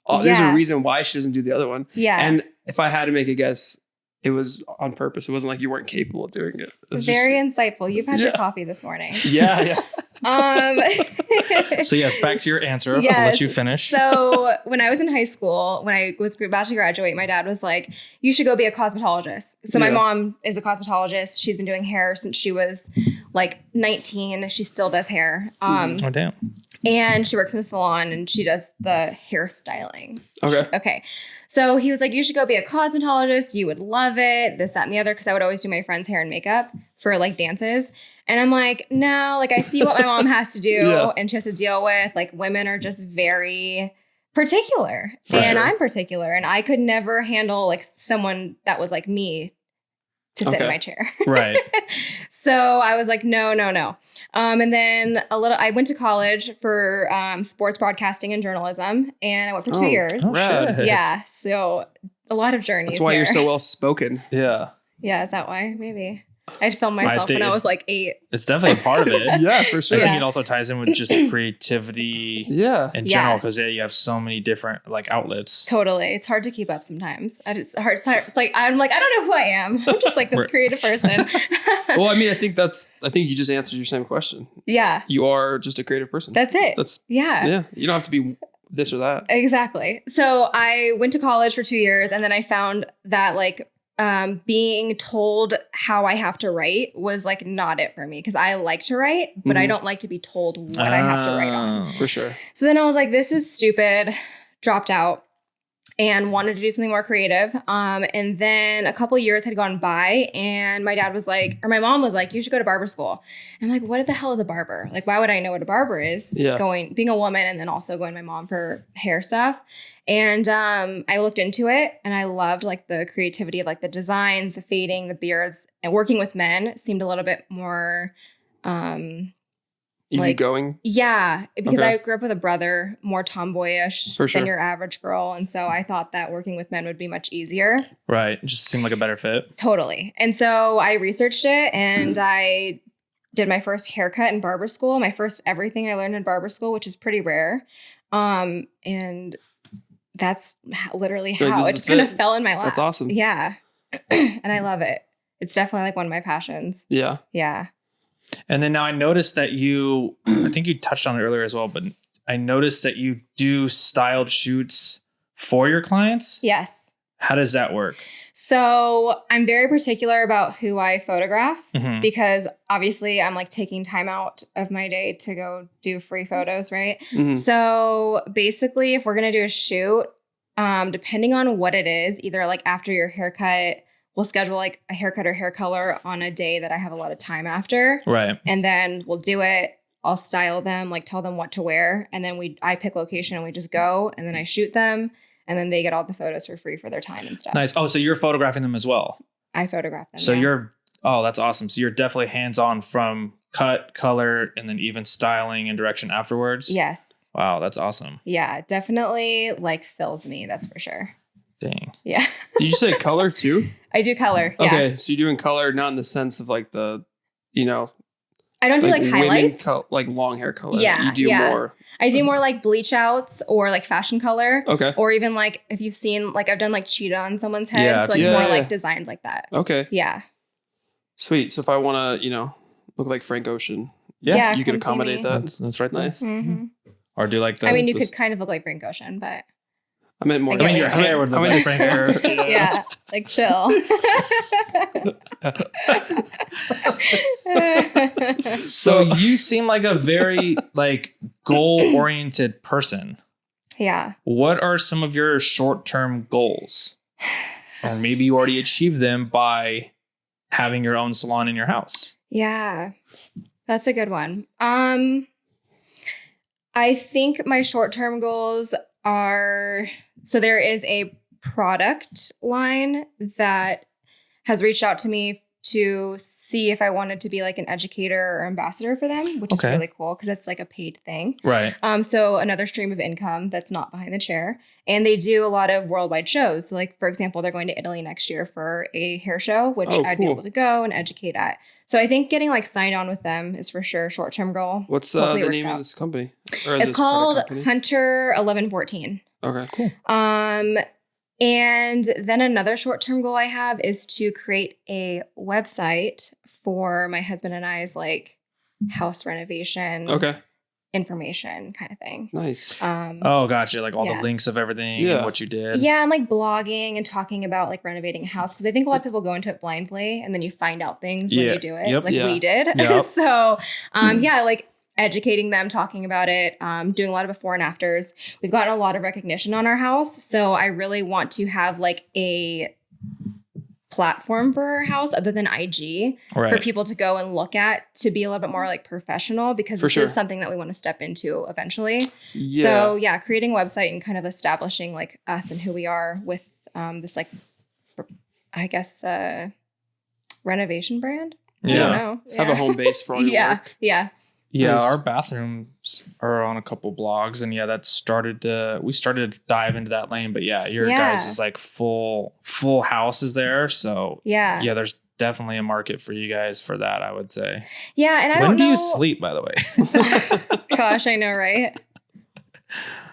Speaker 1: there's a reason why she doesn't do the other one.
Speaker 2: Yeah.
Speaker 1: And if I had to make a guess, it was on purpose. It wasn't like you weren't capable of doing it. It was
Speaker 2: very insightful. You've had your coffee this morning.
Speaker 1: Yeah.
Speaker 3: So yes, back to your answer. I'll let you finish.
Speaker 2: So when I was in high school, when I was about to graduate, my dad was like, you should go be a cosmetologist. So my mom is a cosmetologist. She's been doing hair since she was like 19. She still does hair.
Speaker 3: Oh, damn.
Speaker 2: And she works in a salon and she does the hairstyling.
Speaker 1: Okay.
Speaker 2: So he was like, you should go be a cosmetologist. You would love it. This, that, and the other. Because I would always do my friend's hair and makeup for like dances. And I'm like, no, like I see what my mom has to do and she has to deal with. Like women are just very particular. I'm particular. And I could never handle like someone that was like me to sit in my chair.
Speaker 3: Right.
Speaker 2: So I was like, no. And then I went to college for sports broadcasting and journalism, and I went for 2 years.
Speaker 3: Oh, shit.
Speaker 2: Yeah. So a lot of journeys.
Speaker 1: That's why
Speaker 2: here.
Speaker 1: you're so well spoken.
Speaker 3: Yeah.
Speaker 2: Yeah. Is that why? Maybe. I filmed myself when I was like 8.
Speaker 3: It's definitely a part of it.
Speaker 1: Yeah, for sure.
Speaker 3: I think it also ties in with just creativity in general, because you have so many different like outlets.
Speaker 2: Totally. It's hard to keep up sometimes. It's hard. It's like, I'm like, I don't know who I am. I'm just like this creative person.
Speaker 1: Well, I mean, I think you just answered your same question.
Speaker 2: Yeah.
Speaker 1: You are just a creative person.
Speaker 2: That's it.
Speaker 1: Yeah. You don't have to be this or that.
Speaker 2: Exactly. So I went to college for 2 years, and then I found that like, being told how I have to write was like not it for me, because I like to write, but I don't like to be told what I have to write on.
Speaker 1: For sure.
Speaker 2: So then I was like, this is stupid, dropped out. and wanted to do something more creative. And then a couple of years had gone by, and my dad was like, or my mom was like, you should go to barber school. And I'm like, what the hell is a barber? Like, why would I know what a barber is?
Speaker 1: Yeah.
Speaker 2: Being a woman, and then also going to my mom for hair stuff. And I looked into it, and I loved like the creativity of like the designs, the fading, the beards, and working with men seemed a little bit more
Speaker 1: easygoing.
Speaker 2: Yeah, because
Speaker 1: Okay.
Speaker 2: I grew up with a brother, more tomboyish
Speaker 1: For sure.
Speaker 2: than your average girl. And so I thought that working with men would be much easier.
Speaker 3: Right. It just seemed like a better fit.
Speaker 2: Totally. And so I researched it, and I did my first haircut in barber school, my first everything I learned in barber school, which is pretty rare. And that's literally
Speaker 1: Like,
Speaker 2: how
Speaker 1: this
Speaker 2: it
Speaker 1: is
Speaker 2: just kind of
Speaker 1: it.
Speaker 2: fell in my lap.
Speaker 1: That's awesome.
Speaker 2: Yeah. And I love it. It's definitely like one of my passions.
Speaker 1: Yeah.
Speaker 2: Yeah.
Speaker 3: And then now I noticed that I think you touched on it earlier as well, but I noticed that you do styled shoots for your clients.
Speaker 2: Yes.
Speaker 3: How does that work?
Speaker 2: So I'm very particular about who I photograph
Speaker 3: Mhm.
Speaker 2: because obviously I'm like taking time out of my day to go do free photos, right?
Speaker 1: Mhm.
Speaker 2: So basically, if we're going to do a shoot, depending on what it is, either like after your haircut, we'll schedule like a haircut or hair color on a day that I have a lot of time after.
Speaker 3: Right.
Speaker 2: And then we'll do it. I'll style them, like tell them what to wear. And then I pick location and we just go, and then I shoot them. And then they get all the photos for free for their time and stuff.
Speaker 3: Nice. Oh, so you're photographing them as well.
Speaker 2: I photograph them.
Speaker 3: So
Speaker 2: yeah.
Speaker 3: that's awesome. So you're definitely hands-on from cut, color, and then even styling and direction afterwards.
Speaker 2: Yes.
Speaker 3: Wow, that's awesome.
Speaker 2: Yeah, it definitely like fills me. That's for sure.
Speaker 3: Dang.
Speaker 2: Yeah.
Speaker 1: Did you say color too?
Speaker 2: I do color. Yeah.
Speaker 1: Okay, so you're doing color, not in the sense of like the,
Speaker 2: I don't do like
Speaker 1: women
Speaker 2: highlights.
Speaker 1: like long hair color.
Speaker 2: Yeah,
Speaker 1: You do
Speaker 2: yeah.
Speaker 1: more.
Speaker 2: I do more like bleach outs or like fashion color.
Speaker 1: Okay.
Speaker 2: Or even like if you've seen like I've done like cheetah on someone's head.
Speaker 3: Yeah,
Speaker 2: So
Speaker 3: I've
Speaker 2: like
Speaker 3: seen
Speaker 2: more
Speaker 1: that.
Speaker 2: like designs like that.
Speaker 1: Okay.
Speaker 2: Yeah.
Speaker 1: Sweet. So if I want to, look like Frank Ocean,
Speaker 2: Yeah,
Speaker 1: you could
Speaker 2: come see
Speaker 1: accommodate
Speaker 2: me.
Speaker 1: that.
Speaker 3: That's right there.
Speaker 1: Nice.
Speaker 2: hmm
Speaker 3: Or do like the
Speaker 2: I mean, you
Speaker 1: this-
Speaker 2: could kind of look like Frank Ocean, but
Speaker 1: I meant more.
Speaker 2: I mean, your
Speaker 3: hair would look like Frank Ocean.
Speaker 2: yeah, like chill.
Speaker 3: So you seem like a very like goal-oriented person.
Speaker 2: Yeah.
Speaker 3: What are some of your short-term goals? Or maybe you already achieved them by having your own salon in your house.
Speaker 2: Yeah. That's a good one. I think my short-term goals are, so there is a product line that has reached out to me to see if I wanted to be like an educator or ambassador for them, which is
Speaker 3: Okay.
Speaker 2: really cool because it's like a paid thing.
Speaker 3: Right.
Speaker 2: So another stream of income that's not behind the chair. And they do a lot of worldwide shows. So like, for example, they're going to Italy next year for a hair show, which
Speaker 1: Oh,
Speaker 2: I'd be
Speaker 1: cool.
Speaker 2: able to go and educate at. So I think getting like signed on with them is for sure a short-term goal.
Speaker 1: What's the
Speaker 2: Hopefully it works
Speaker 1: name
Speaker 2: out.
Speaker 1: of this company? Or
Speaker 2: It's
Speaker 1: this
Speaker 2: called
Speaker 1: product company?
Speaker 2: Hunter 1114.
Speaker 1: Okay. Cool.
Speaker 2: And then another short-term goal I have is to create a website for my husband and I's like house renovation
Speaker 1: Okay.
Speaker 2: information kind of thing.
Speaker 1: Nice.
Speaker 3: Oh, gotcha. Like all
Speaker 2: Yeah.
Speaker 3: the links of everything
Speaker 1: Yeah.
Speaker 3: and what you did.
Speaker 2: Yeah, and like blogging and talking about like renovating a house because I think a lot of people go into it blindly and then you find out things when
Speaker 3: Yeah.
Speaker 2: you do it,
Speaker 3: Yep.
Speaker 2: like
Speaker 1: Yeah.
Speaker 2: we did.
Speaker 3: Yep.
Speaker 2: So, yeah, like educating them, talking about it, doing a lot of before and afters. We've gotten a lot of recognition on our house, so I really want to have like a platform for our house other than IG
Speaker 3: Right.
Speaker 2: for people to go and look at to be a little bit more like professional because
Speaker 1: For
Speaker 2: this
Speaker 1: sure.
Speaker 2: is something that we want to step into eventually.
Speaker 1: Yeah.
Speaker 2: So yeah, creating a website and kind of establishing like us and who we are with this like, I guess, renovation brand. I
Speaker 3: Yeah.
Speaker 2: don't know.
Speaker 1: Have a home base for all your
Speaker 2: Yeah.
Speaker 1: work.
Speaker 2: Yeah.
Speaker 3: Yeah,
Speaker 1: Nice.
Speaker 3: our bathrooms are on a couple blogs, and yeah, we started to dive into that lane. But yeah, your
Speaker 2: Yeah.
Speaker 3: guys is like full house is there, so
Speaker 2: Yeah.
Speaker 3: yeah, there's definitely a market for you guys for that, I would say.
Speaker 2: Yeah. And I
Speaker 3: When
Speaker 2: don't
Speaker 3: do
Speaker 2: know.
Speaker 3: you sleep, by the way?
Speaker 2: Gosh, I know, right?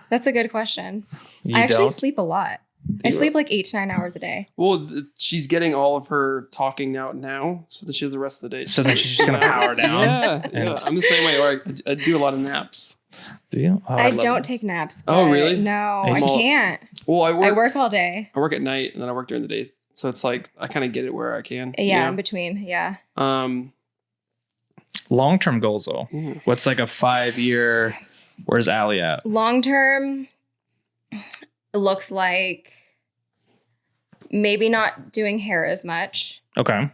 Speaker 2: That's a good question.
Speaker 3: You
Speaker 2: I actually
Speaker 3: don't?
Speaker 2: sleep a lot. I
Speaker 1: You-
Speaker 2: sleep like 8 to 9 hours a day.
Speaker 1: Well, she's getting all of her talking out now, so that she has the rest of the day.
Speaker 3: So then she's just gonna power down.
Speaker 1: Yeah,
Speaker 3: and-
Speaker 1: yeah. I'm the same way. Or I do a lot of naps.
Speaker 3: Do you? Oh,
Speaker 2: I
Speaker 3: love
Speaker 2: don't
Speaker 3: that.
Speaker 2: take naps.
Speaker 1: Oh,
Speaker 2: but
Speaker 1: really?
Speaker 2: No, I
Speaker 3: I'm
Speaker 1: all-
Speaker 2: can't.
Speaker 1: Well, I
Speaker 2: I work all day.
Speaker 1: at night, and then I work during the day. So it's like I kind of get it where I can.
Speaker 2: Yeah, in between. Yeah.
Speaker 3: Long-term goals though.
Speaker 1: Yeah.
Speaker 3: What's like a 5-year? Where's Allie at?
Speaker 2: Long term, looks like maybe not doing hair as much.
Speaker 3: Okay.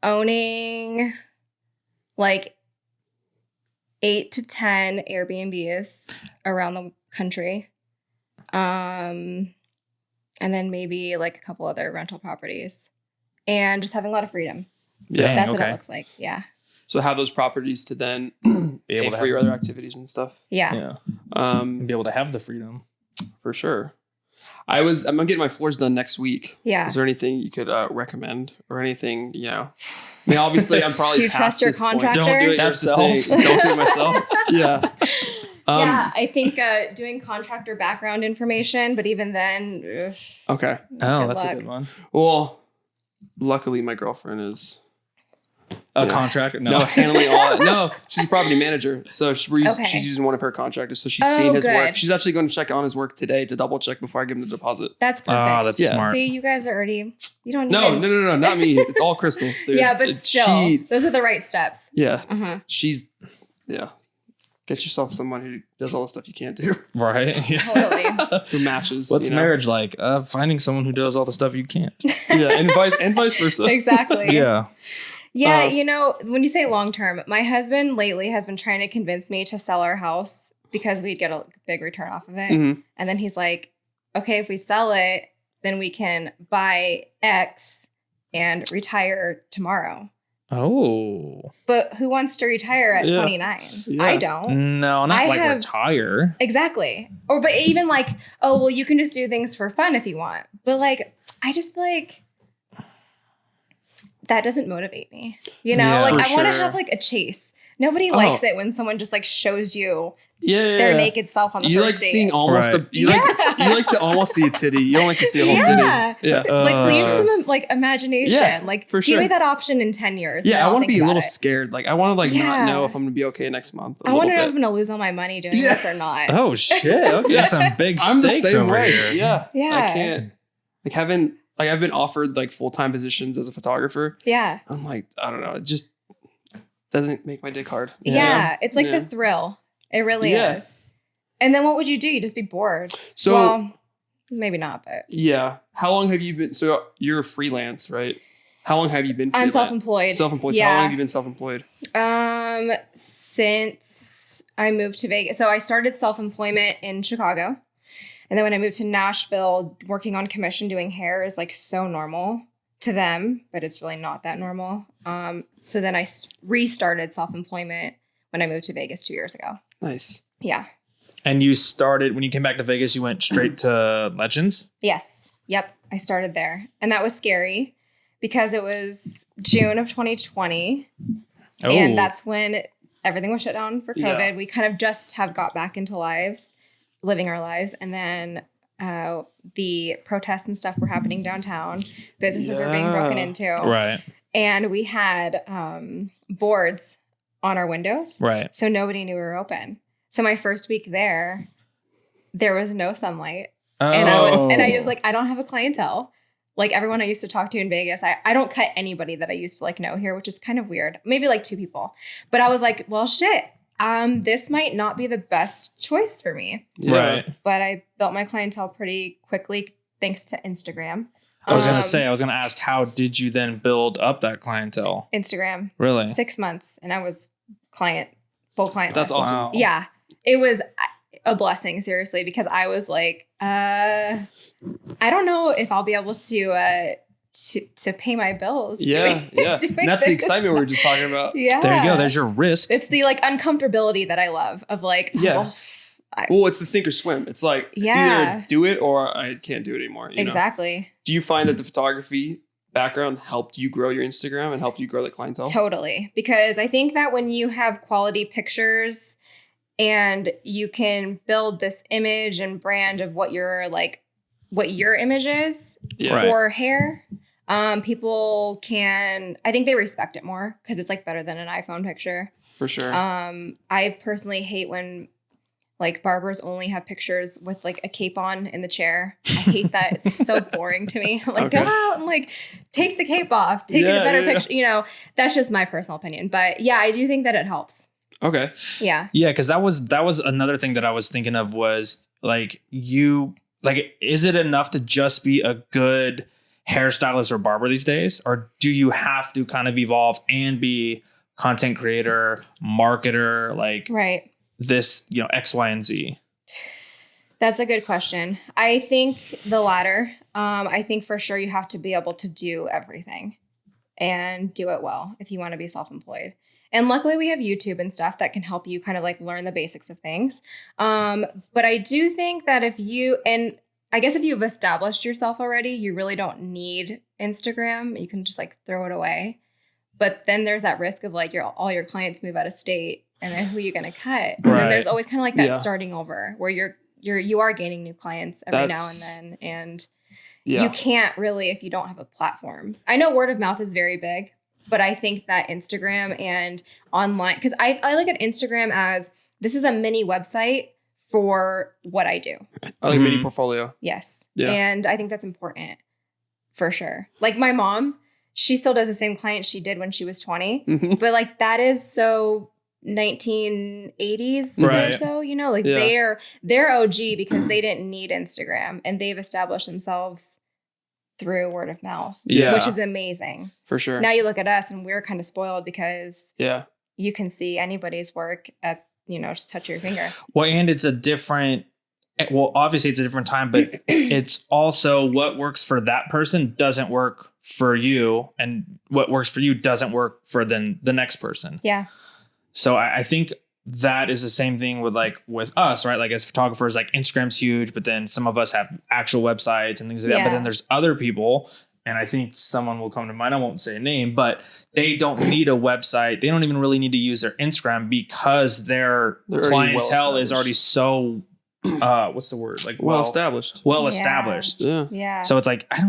Speaker 2: Owning like 8 to 10 Airbnbs around the country. And then maybe like a couple other rental properties. And just having a lot of freedom.
Speaker 3: Dang,
Speaker 2: That's what it looks like. Yeah.
Speaker 1: So have those properties to then
Speaker 3: Be able
Speaker 1: pay
Speaker 3: to
Speaker 1: for your other activities and stuff.
Speaker 2: Yeah.
Speaker 3: Be able to have the freedom.
Speaker 1: For sure. I'm getting my floors done next week.
Speaker 2: Yeah.
Speaker 1: Is there anything you could recommend or anything, you know? I mean, obviously I'm probably
Speaker 2: Do you trust your contractor?
Speaker 3: Don't do it yourself.
Speaker 1: Don't do it myself. Yeah.
Speaker 2: Yeah, I think doing contractor background information, but even then, ugh,
Speaker 1: Okay.
Speaker 3: Oh, that's
Speaker 2: luck.
Speaker 3: a good one.
Speaker 1: Well, luckily my girlfriend is
Speaker 3: A contractor? No.
Speaker 1: handling all that. No, she's a property manager. So
Speaker 2: Okay.
Speaker 1: she's using one of her contractors. So she's
Speaker 2: Oh,
Speaker 1: seen his
Speaker 2: good.
Speaker 1: work. She's actually going to check on his work today to double check before I give him the deposit.
Speaker 2: That's perfect.
Speaker 3: Oh, that's
Speaker 1: Yeah.
Speaker 3: smart.
Speaker 2: See, you guys are already, you don't
Speaker 1: No,
Speaker 2: even.
Speaker 1: not me. It's all Crystal. Dude.
Speaker 2: Yeah, but still,
Speaker 1: She,
Speaker 2: those are the right steps.
Speaker 1: yeah,
Speaker 2: Uh-huh.
Speaker 1: she's, yeah. Get yourself someone who does all the stuff you can't do,
Speaker 3: Right? Yeah.
Speaker 2: Totally.
Speaker 1: who matches.
Speaker 3: What's
Speaker 1: you know?
Speaker 3: marriage like? Finding someone who does all the stuff you can't.
Speaker 1: Yeah, and vice versa.
Speaker 2: Exactly.
Speaker 3: Yeah.
Speaker 2: Yeah, you know, when you say long term, my husband lately has been trying to convince me to sell our house because we'd get a big return off of it.
Speaker 1: Mhm.
Speaker 2: And then he's like, okay, if we sell it, then we can buy X and retire tomorrow.
Speaker 3: Oh.
Speaker 2: But who wants to retire at
Speaker 1: Yeah.
Speaker 2: 29?
Speaker 1: Yeah.
Speaker 2: I don't.
Speaker 3: No, not
Speaker 2: I
Speaker 3: like
Speaker 2: have-
Speaker 3: retire.
Speaker 2: Exactly. Or, but even like, oh, well, you can just do things for fun if you want. But like, I just feel like that doesn't motivate me. You know,
Speaker 3: Yeah,
Speaker 2: like
Speaker 1: for
Speaker 2: I want to
Speaker 1: sure.
Speaker 2: have like a chase. Nobody likes it when someone just like shows you
Speaker 1: Yeah,
Speaker 2: their naked self on the
Speaker 1: You like
Speaker 2: first date.
Speaker 1: seeing almost
Speaker 3: Right.
Speaker 1: you like to almost see a titty. You don't like to see a whole
Speaker 2: Yeah.
Speaker 1: titty. Yeah.
Speaker 2: Like leave
Speaker 3: Uh,
Speaker 2: some like imagination.
Speaker 1: Yeah,
Speaker 2: like
Speaker 1: for
Speaker 2: give me
Speaker 1: sure.
Speaker 2: that option in 10 years.
Speaker 1: Yeah,
Speaker 2: and
Speaker 1: I
Speaker 2: I'll
Speaker 1: want to
Speaker 2: think
Speaker 1: be a
Speaker 2: about
Speaker 1: little
Speaker 2: it.
Speaker 1: scared. Like I want to like not
Speaker 2: Yeah.
Speaker 1: know if I'm gonna be okay next month.
Speaker 2: I want to know if
Speaker 1: bit.
Speaker 2: I'm gonna lose all my money doing
Speaker 1: Yeah.
Speaker 2: this or not.
Speaker 3: Oh shit. Okay.
Speaker 1: Yeah.
Speaker 3: Some big
Speaker 1: I'm the
Speaker 3: stakes
Speaker 1: same
Speaker 3: over
Speaker 1: way.
Speaker 3: here.
Speaker 1: Yeah.
Speaker 2: Yeah.
Speaker 1: I can't I've been offered like full-time positions as a photographer.
Speaker 2: Yeah.
Speaker 1: I'm like, I don't know, it just doesn't make my dick hard. you
Speaker 2: Yeah.
Speaker 1: know?
Speaker 2: It's like
Speaker 1: Yeah.
Speaker 2: the thrill. It really
Speaker 1: Yeah.
Speaker 2: is. And then what would you do? You'd just be bored.
Speaker 1: So
Speaker 2: well, maybe not, but
Speaker 1: yeah. How long have you been so you're freelance, right? How long have you been
Speaker 2: I'm
Speaker 1: freelance?
Speaker 2: self-employed.
Speaker 1: Self-employed. So how long have you been self-employed?
Speaker 2: Since I moved to Vegas. So I started self-employment in Chicago. And then when I moved to Nashville, working on commission doing hair is like so normal to them, but it's really not that normal. So then I restarted self-employment when I moved to Vegas 2 years ago.
Speaker 1: Nice.
Speaker 2: Yeah.
Speaker 3: And you started when you came back to Vegas, you went straight to Legends?
Speaker 2: Yes. Yep. I started there. And that was scary because it was June of 2020.
Speaker 3: Oh.
Speaker 2: And that's when everything was shut down for COVID.
Speaker 1: Yeah.
Speaker 2: We kind of just have got back into living our lives. And then the protests and stuff were happening downtown. Businesses are being broken into.
Speaker 3: Right.
Speaker 2: And we had boards on our windows.
Speaker 3: Right.
Speaker 2: So nobody knew we were open. So my first week there was no sunlight.
Speaker 3: Oh.
Speaker 2: And I was like, I don't have a clientele. Like everyone I used to talk to in Vegas, I don't cut anybody that I used to like know here, which is kind of weird. Maybe like 2 people. But I was like, well, shit, this might not be the best choice for me.
Speaker 1: Yeah.
Speaker 3: Right.
Speaker 2: But I built my clientele pretty quickly thanks to Instagram.
Speaker 3: I was going to ask, how did you then build up that clientele?
Speaker 2: Instagram.
Speaker 3: Really?
Speaker 2: 6 months. And I was full client
Speaker 1: That's
Speaker 2: list.
Speaker 1: awesome.
Speaker 3: Wow.
Speaker 2: Yeah. It was a blessing, seriously, because I was like, I don't know if I'll be able to pay my bills.
Speaker 1: Yeah, yeah.
Speaker 2: doing
Speaker 1: And that's the
Speaker 2: this.
Speaker 1: excitement we were just talking about.
Speaker 2: Yeah.
Speaker 3: There you go. There's your risk.
Speaker 2: It's the like uncomfortability that I love of like,
Speaker 1: Yeah. Well, it's the sink or swim. It's like it's
Speaker 2: Yeah.
Speaker 1: either do it or I can't do it anymore. You know?
Speaker 2: exactly.
Speaker 1: Do you find that the photography background helped you grow your Instagram and helped you grow the clientele?
Speaker 2: Totally. Because I think that when you have quality pictures and you can build this image and brand of what your image is
Speaker 1: Yeah.
Speaker 3: Right.
Speaker 2: for hair, people I think they respect it more because it's like better than an iPhone picture.
Speaker 1: For sure.
Speaker 2: I personally hate when like barbers only have pictures with like a cape on in the chair. I hate that. It's so boring to me. Like
Speaker 1: Okay.
Speaker 2: go out and like take the cape off, take a better picture. You know, that's just my personal opinion. But yeah, I do think that it helps.
Speaker 1: Okay.
Speaker 2: Yeah.
Speaker 3: Yeah, because that was another thing that I was thinking of was like is it enough to just be a good hairstylist or barber these days? Or do you have to kind of evolve and be content creator, marketer, like this, X, Y, and Z?
Speaker 2: That's a good question. I think the latter. I think for sure you have to be able to do everything and do it well if you want to be self-employed. And luckily we have YouTube and stuff that can help you kind of like learn the basics of things. But I do think that if you've established yourself already, you really don't need Instagram. You can just like throw it away. But then there's that risk of like all your clients move out of state, and then who are you going to cut? Right. And then there's always kind of like that starting over where you are gaining new clients every now and then. And you can't really, if you don't have a platform. I know word of mouth is very big, but I think that Instagram and online, because I look at Instagram as this is a mini website for what I do.
Speaker 1: I like mini portfolio.
Speaker 2: Yes. Yeah. And I think that's important for sure. Like my mom, she still does the same client she did when she was 20, but like that is so 1980s or so, they're OG because they didn't need Instagram and they've established themselves through word of mouth, which is amazing.
Speaker 1: For sure.
Speaker 2: Now you look at us and we're kind of spoiled because you can see anybody's work at, just touch your finger.
Speaker 3: Well, and obviously it's a different time, but it's also what works for that person doesn't work for you, and what works for you doesn't work for the next person.
Speaker 2: Yeah.
Speaker 3: So I think that is the same thing with us, right? Like as photographers, like Instagram's huge, but then some of us have actual websites and things like that. But then there's other people, and I think someone will come to mind. I won't say a name, but they don't need a website. They don't even really need to use their Instagram because their clientele is already so, what's the word? Like
Speaker 1: well established.
Speaker 3: Well established.
Speaker 2: Yeah.
Speaker 3: So it's like, I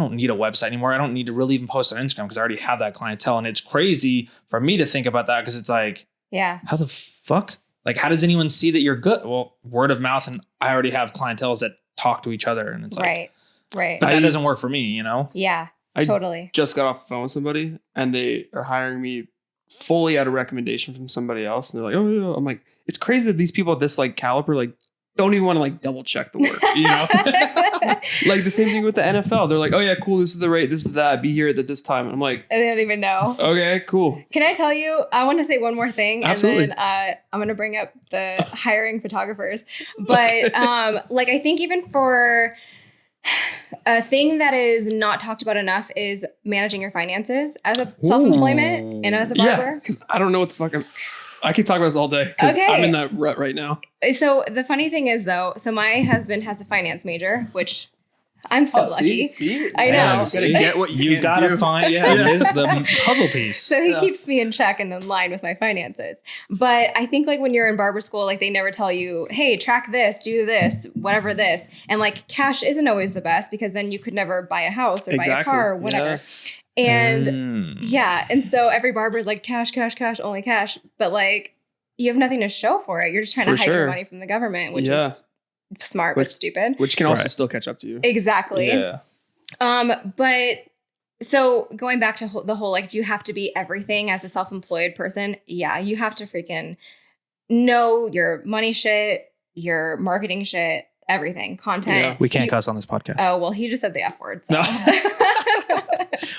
Speaker 3: don't need a website anymore. I don't need to really even post on Instagram because I already have that clientele. And it's crazy for me to think about that because it's like, how the fuck? Like, how does anyone see that you're good? Well, word of mouth, and I already have clienteles that talk to each other, and it's like,
Speaker 2: right.
Speaker 3: But that doesn't work for me,
Speaker 2: Yeah, totally.
Speaker 1: I just got off the phone with somebody, and they are hiring me fully at a recommendation from somebody else, and they're like, "Oh, yeah." I'm like, it's crazy that these people at this like caliber like don't even want to like double check the work, Like the same thing with the NFL. They're like, oh yeah, cool. This is the rate. This is that. Be here at this time. And I'm like,
Speaker 2: I don't even know.
Speaker 1: Okay, cool.
Speaker 2: Can I tell you? I want to say one more thing,
Speaker 1: Absolutely.
Speaker 2: And then I'm going to bring up the hiring photographers. But I think even for a thing that is not talked about enough is managing your finances as a self-employment and as a barber.
Speaker 1: Yeah, because I don't know what the fuck I could talk about this all day because I'm in that rut right now.
Speaker 2: So the funny thing is though, my husband has a finance major, which I'm so lucky.
Speaker 1: See?
Speaker 2: I know.
Speaker 1: You gotta get what you
Speaker 3: gotta find. This is the puzzle piece.
Speaker 2: So he keeps me in check and in line with my finances. But I think like when you're in barber school, like they never tell you, hey, track this, do this, whatever this. And like cash isn't always the best because then you could never buy a house or buy a car or whatever. Yeah. And and so every barber is like cash, only cash. But like you have nothing to show for it. You're just trying to hide your money from the government, which is smart but stupid.
Speaker 1: Which can also still catch up to you.
Speaker 2: Exactly.
Speaker 3: Yeah.
Speaker 2: But so going back to the whole like, do you have to be everything as a self-employed person? Yeah, you have to freaking know your money shit, your marketing shit, everything, content.
Speaker 3: Yeah. We can't cuss on this podcast.
Speaker 2: Oh, well, he just said the F word. So.
Speaker 3: No.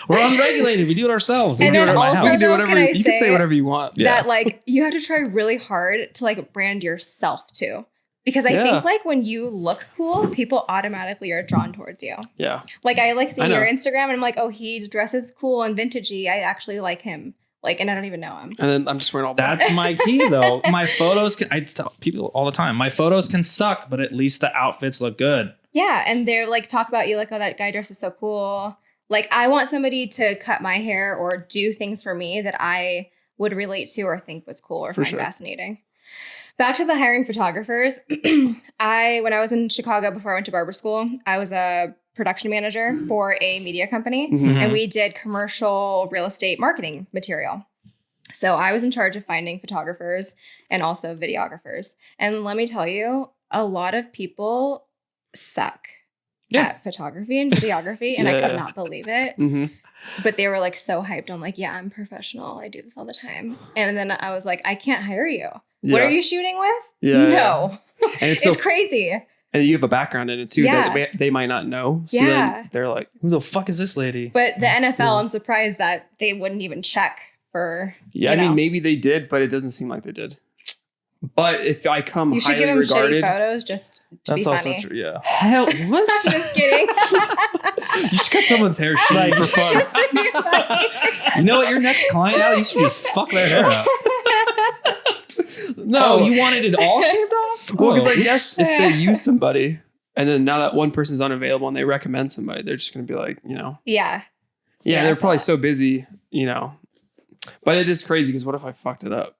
Speaker 3: We're unregulated. We do it ourselves.
Speaker 2: And then also,
Speaker 1: you can do whatever you can say whatever you want.
Speaker 2: That like you have to try really hard to like brand yourself too. Because I think like when you look cool, people automatically are drawn towards you. Yeah. Like I like seeing your Instagram and I'm like, oh, he dresses cool and vintagey. I actually like him. Like, and I don't even know him.
Speaker 1: And then I'm just wearing all black.
Speaker 3: That's my key though. My photos I tell people all the time, my photos can suck, but at least the outfits look good.
Speaker 2: Yeah. And they're like, talk about you like, oh, that guy dresses so cool. Like I want somebody to cut my hair or do things for me that I would relate to or think was cool or find fascinating. Back to the hiring photographers. When I was in Chicago before I went to barber school, I was a production manager for a media company and we did commercial real estate marketing material. So I was in charge of finding photographers and also videographers. And let me tell you, a lot of people suck at photography and videography and I could not believe it. But they were like so hyped on like, yeah, I'm professional. I do this all the time. And then I was like, I can't hire you. What are you shooting with? No.
Speaker 1: And it's
Speaker 2: it's crazy.
Speaker 1: And you have a background in it too that they might not know. So then they're like,
Speaker 3: who the fuck is this lady?
Speaker 2: But the NFL, I'm surprised that they wouldn't even check for.
Speaker 1: Yeah, I mean, maybe they did, but it doesn't seem like they did. But if I come
Speaker 2: you should
Speaker 1: highly
Speaker 2: give them
Speaker 1: regarded,
Speaker 2: shitty photos just to be funny.
Speaker 3: Also true. Yeah.
Speaker 1: Hell, what?
Speaker 2: I'm just kidding.
Speaker 1: You should cut someone's hair shitty for fun.
Speaker 2: Just to be funny.
Speaker 3: You know what? Your next client, Allie, you should just fuck their hair up. No, you wanted it all shaved off?
Speaker 1: Well, because I guess if they use somebody, and then now that one person's unavailable and they recommend somebody, they're just going to be like,
Speaker 2: Yeah,
Speaker 1: they're probably so busy, But it is crazy because what if I fucked it up?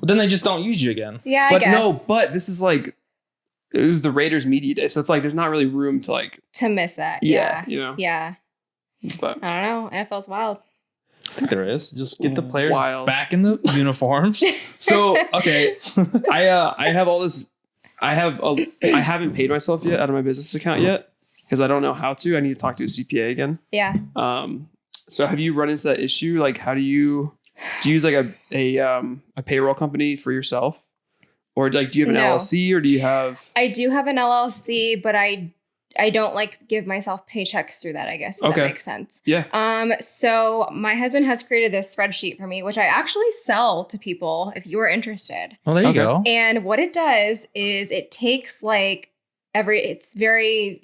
Speaker 3: Well, then they just don't use you again.
Speaker 2: Yeah,
Speaker 1: but
Speaker 2: I guess.
Speaker 1: No, but this is like, it was the Raiders media day. So it's like, there's not really room to
Speaker 2: miss that.
Speaker 1: Yeah.
Speaker 2: Yeah.
Speaker 1: But
Speaker 2: I don't know. NFL's wild.
Speaker 3: I think there is. Just get the players
Speaker 1: Wild.
Speaker 3: back in the uniforms.
Speaker 1: So, okay. I have all this. I haven't paid myself yet out of my business account yet because I don't know how to. I need to talk to a CPA again.
Speaker 2: Yeah.
Speaker 1: So have you run into that issue? Like, how do you use like a payroll company for yourself, or like do you have an LLC, or do you have?
Speaker 2: I do have an LLC, but I don't like give myself paychecks through that, I guess. If that makes sense.
Speaker 1: Yeah.
Speaker 2: So my husband has created this spreadsheet for me, which I actually sell to people if you are interested.
Speaker 3: Well, there you go.
Speaker 2: And what it does is it takes like it's very,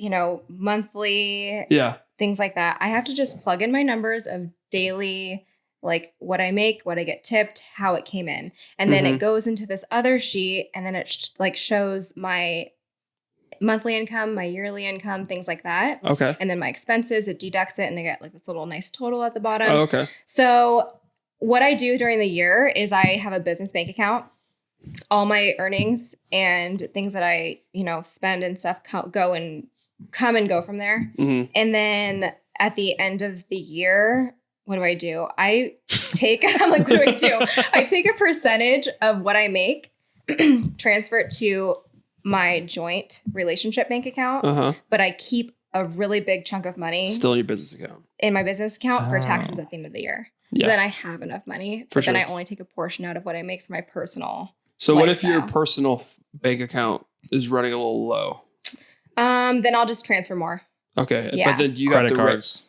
Speaker 2: monthly.
Speaker 1: Yeah.
Speaker 2: Things like that. I have to just plug in my numbers of daily, like what I make, what I get tipped, how it came in. And then it goes into this other sheet, and then it shows my monthly income, my yearly income, things like that.
Speaker 1: Okay.
Speaker 2: And then my expenses, it deducts it, and I get like this little nice total at the bottom.
Speaker 1: Oh, okay.
Speaker 2: So what I do during the year is I have a business bank account. All my earnings and things that I, spend and stuff come and go from there.
Speaker 1: Mm-hmm.
Speaker 2: And then at the end of the year, what do? I take, I'm like, what do I do? I take a percentage of what I make, transfer it to my joint relationship bank account, but I keep a really big chunk of money
Speaker 1: still in your business account,
Speaker 2: in my business account for taxes at the end of the year. So then I have enough money, but then I only take a portion out of what I make for my personal
Speaker 1: So
Speaker 2: lifestyle.
Speaker 1: What if your personal bank account is running a little low?
Speaker 2: Then I'll just transfer more.
Speaker 1: Okay.
Speaker 2: Yeah.
Speaker 1: But then do you
Speaker 3: Credit
Speaker 1: have to
Speaker 3: cards.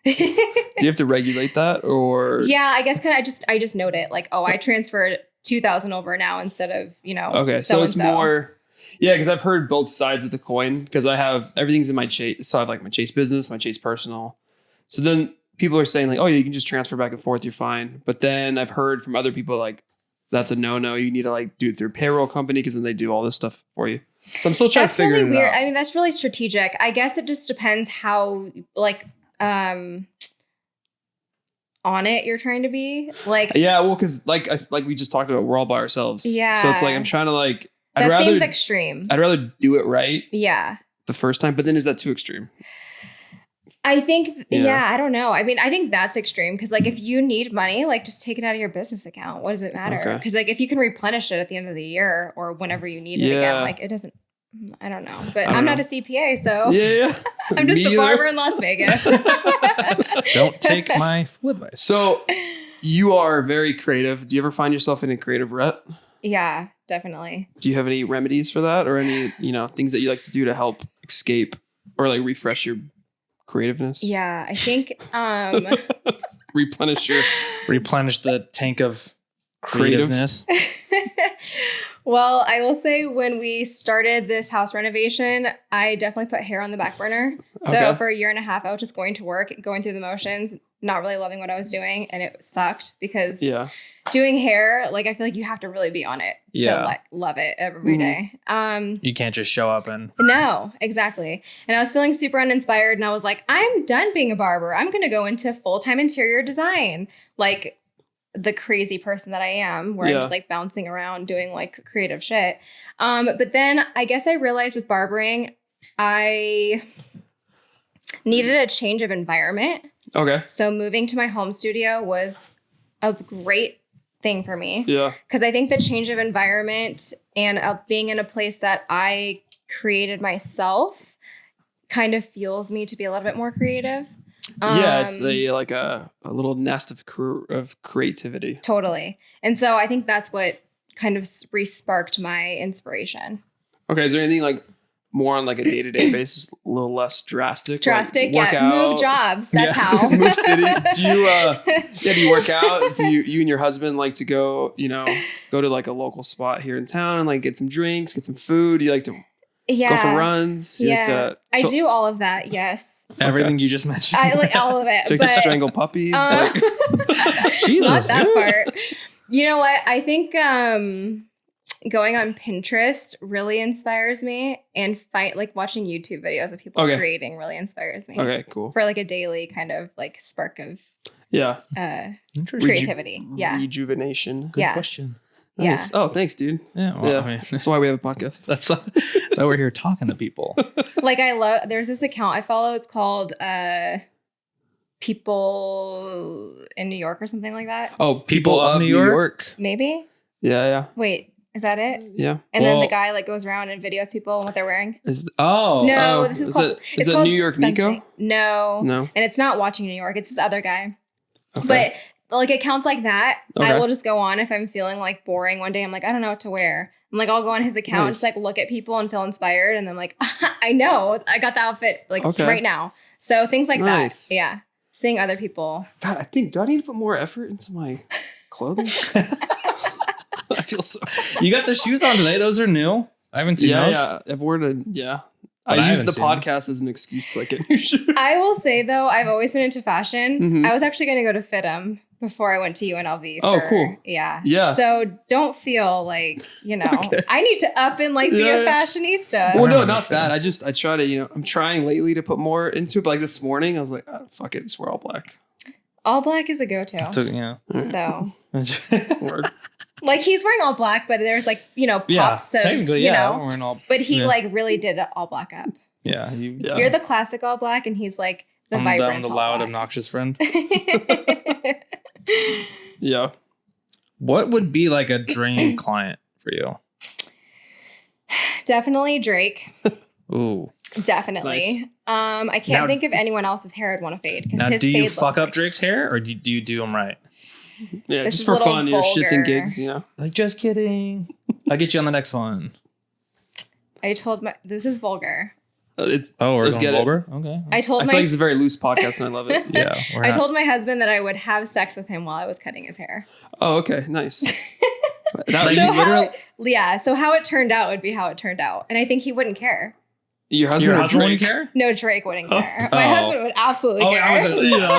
Speaker 1: do you have to regulate that, or?
Speaker 2: Yeah, I guess I just note it like, I transferred 2,000 over now instead of,
Speaker 1: Okay. So it's more, because I've heard both sides of the coin, because I have everything's in my Chase. So I have like my Chase business, my Chase personal. So then people are saying like, oh, you can just transfer back and forth. You're fine. But then I've heard from other people like, that's a no. You need to like do it through a payroll company because then they do all this stuff for you. So I'm still trying to figure it out. That's really weird.
Speaker 2: I mean, that's really strategic. I guess it just depends how like on it you're trying to be. Like
Speaker 1: because like we just talked about, we're all by ourselves.
Speaker 2: Yeah.
Speaker 1: So it's like I'm trying to like.
Speaker 2: That seems extreme.
Speaker 1: I'd rather do it right.
Speaker 2: Yeah.
Speaker 1: The first time, but then is that too extreme?
Speaker 2: I think, I don't know. I mean, I think that's extreme because, like, if you need money, like, just take it out of your business account. What does it matter? Because, like, if you can replenish it at the end of the year or whenever you need it again, like, it doesn't, I don't know. But I'm not a CPA, so I'm just a barber in Las Vegas.
Speaker 3: Don't take my advice.
Speaker 1: So you are very creative. Do you ever find yourself in a creative rut?
Speaker 2: Yeah, definitely.
Speaker 1: Do you have any remedies for that, or any, things that you like to do to help escape or like refresh your creativeness?
Speaker 2: Yeah, I think
Speaker 1: replenish
Speaker 3: the tank of creativeness.
Speaker 2: Well, I will say when we started this house renovation, I definitely put hair on the back burner. So for a year and a half, I was just going to work, going through the motions, not really loving what I was doing, and it sucked because doing hair, like, I feel like you have to really be on it to like love it every day.
Speaker 3: You can't just show up and
Speaker 2: no, exactly. And I was feeling super uninspired, and I was like, I'm done being a barber. I'm going to go into full-time interior design, like the crazy person that I am, where I'm just like bouncing around doing like creative shit. But then I guess I realized with barbering, I needed a change of environment.
Speaker 1: Okay.
Speaker 2: So moving to my home studio was a great thing for me.
Speaker 1: Yeah.
Speaker 2: Because I think the change of environment and being in a place that I created myself kind of fuels me to be a little bit more creative.
Speaker 1: It's a little nest of creativity.
Speaker 2: Totally. And so I think that's what kind of re-sparked my inspiration.
Speaker 1: Okay. Is there anything like more on like a day-to-day basis, a little less drastic.
Speaker 2: Drastic,
Speaker 1: like,
Speaker 2: yeah. Move jobs. That's how.
Speaker 1: Move city. Do you work out? Do you and your husband like to go to like a local spot here in town and like get some drinks, get some food? Do you like to go for runs?
Speaker 2: I do all of that. Yes.
Speaker 3: Everything you just mentioned.
Speaker 2: I like all of it.
Speaker 1: Do you like to strangle puppies?
Speaker 3: Jesus,
Speaker 2: not that part. You know what? I think going on Pinterest really inspires me, and watching YouTube videos of people creating really inspires me.
Speaker 1: Okay, cool.
Speaker 2: For like a daily kind of like spark of creativity.
Speaker 1: Rejuvenation.
Speaker 3: Good question.
Speaker 1: Nice. Yeah. Oh, thanks, dude.
Speaker 3: Yeah. Well, I mean,
Speaker 1: that's why we have a podcast.
Speaker 3: That's why we're here talking to people.
Speaker 2: Like there's this account I follow. It's called People in New York or something like that.
Speaker 1: Oh, People of New York.
Speaker 2: Maybe.
Speaker 1: Yeah.
Speaker 2: Wait, is that it?
Speaker 1: Yeah.
Speaker 2: And then the guy like goes around and videos people and what they're wearing.
Speaker 1: This
Speaker 2: is called.
Speaker 1: Is it New York something. Nico?
Speaker 2: No. And it's not Watching New York. It's this other guy. Okay. But like accounts like that, I will just go on if I'm feeling like boring one day. I'm like, I don't know what to wear. I'm like, I'll go on his account, just like look at people and feel inspired, and I'm like, I know, I got the outfit like right now. So things like that. Yeah. Seeing other people.
Speaker 1: God, do I need to put more effort into my clothing? I feel so.
Speaker 3: You got the shoes on today. Those are new. I haven't seen those.
Speaker 1: Yeah, I've worn I use the podcast as an excuse to like get new shoes.
Speaker 2: I will say though, I've always been into fashion. Mm-hmm. I was actually going to go to FITM before I went to UNLV.
Speaker 1: Cool.
Speaker 2: Yeah. So don't feel like, I need to up and like be a fashionista.
Speaker 1: Well, no, not that. I try to, I'm trying lately to put more into it. But like this morning, I was like, oh, fuck it, just wear all black.
Speaker 2: All black is a go-to. So. Like he's wearing all black, but there's like, pops of,
Speaker 3: technically, wearing all,
Speaker 2: but he like really did it all black up.
Speaker 3: Yeah.
Speaker 2: You're the classic all black and he's like the vibrant.
Speaker 3: I'm the loud, obnoxious friend.
Speaker 1: Yeah.
Speaker 3: What would be like a dream client for you?
Speaker 2: Definitely Drake.
Speaker 3: Ooh.
Speaker 2: Definitely. Nice. I can't think of anyone else's hair I'd want to fade.
Speaker 3: Now, do you fuck up Drake's hair or do you do him right?
Speaker 1: Yeah, this just for fun, shits and gigs,
Speaker 3: Like, just kidding. I'll get you on the next one.
Speaker 2: This is vulgar.
Speaker 3: We're going vulgar? Okay.
Speaker 2: I feel
Speaker 1: like it's a very loose podcast and I love it.
Speaker 3: Yeah.
Speaker 2: I told my husband that I would have sex with him while I was cutting his hair.
Speaker 1: Oh, okay. Nice.
Speaker 2: So how it turned out would be how it turned out. And I think he wouldn't care.
Speaker 1: Your husband wouldn't care?
Speaker 2: No, Drake wouldn't care. My husband would absolutely care.
Speaker 3: I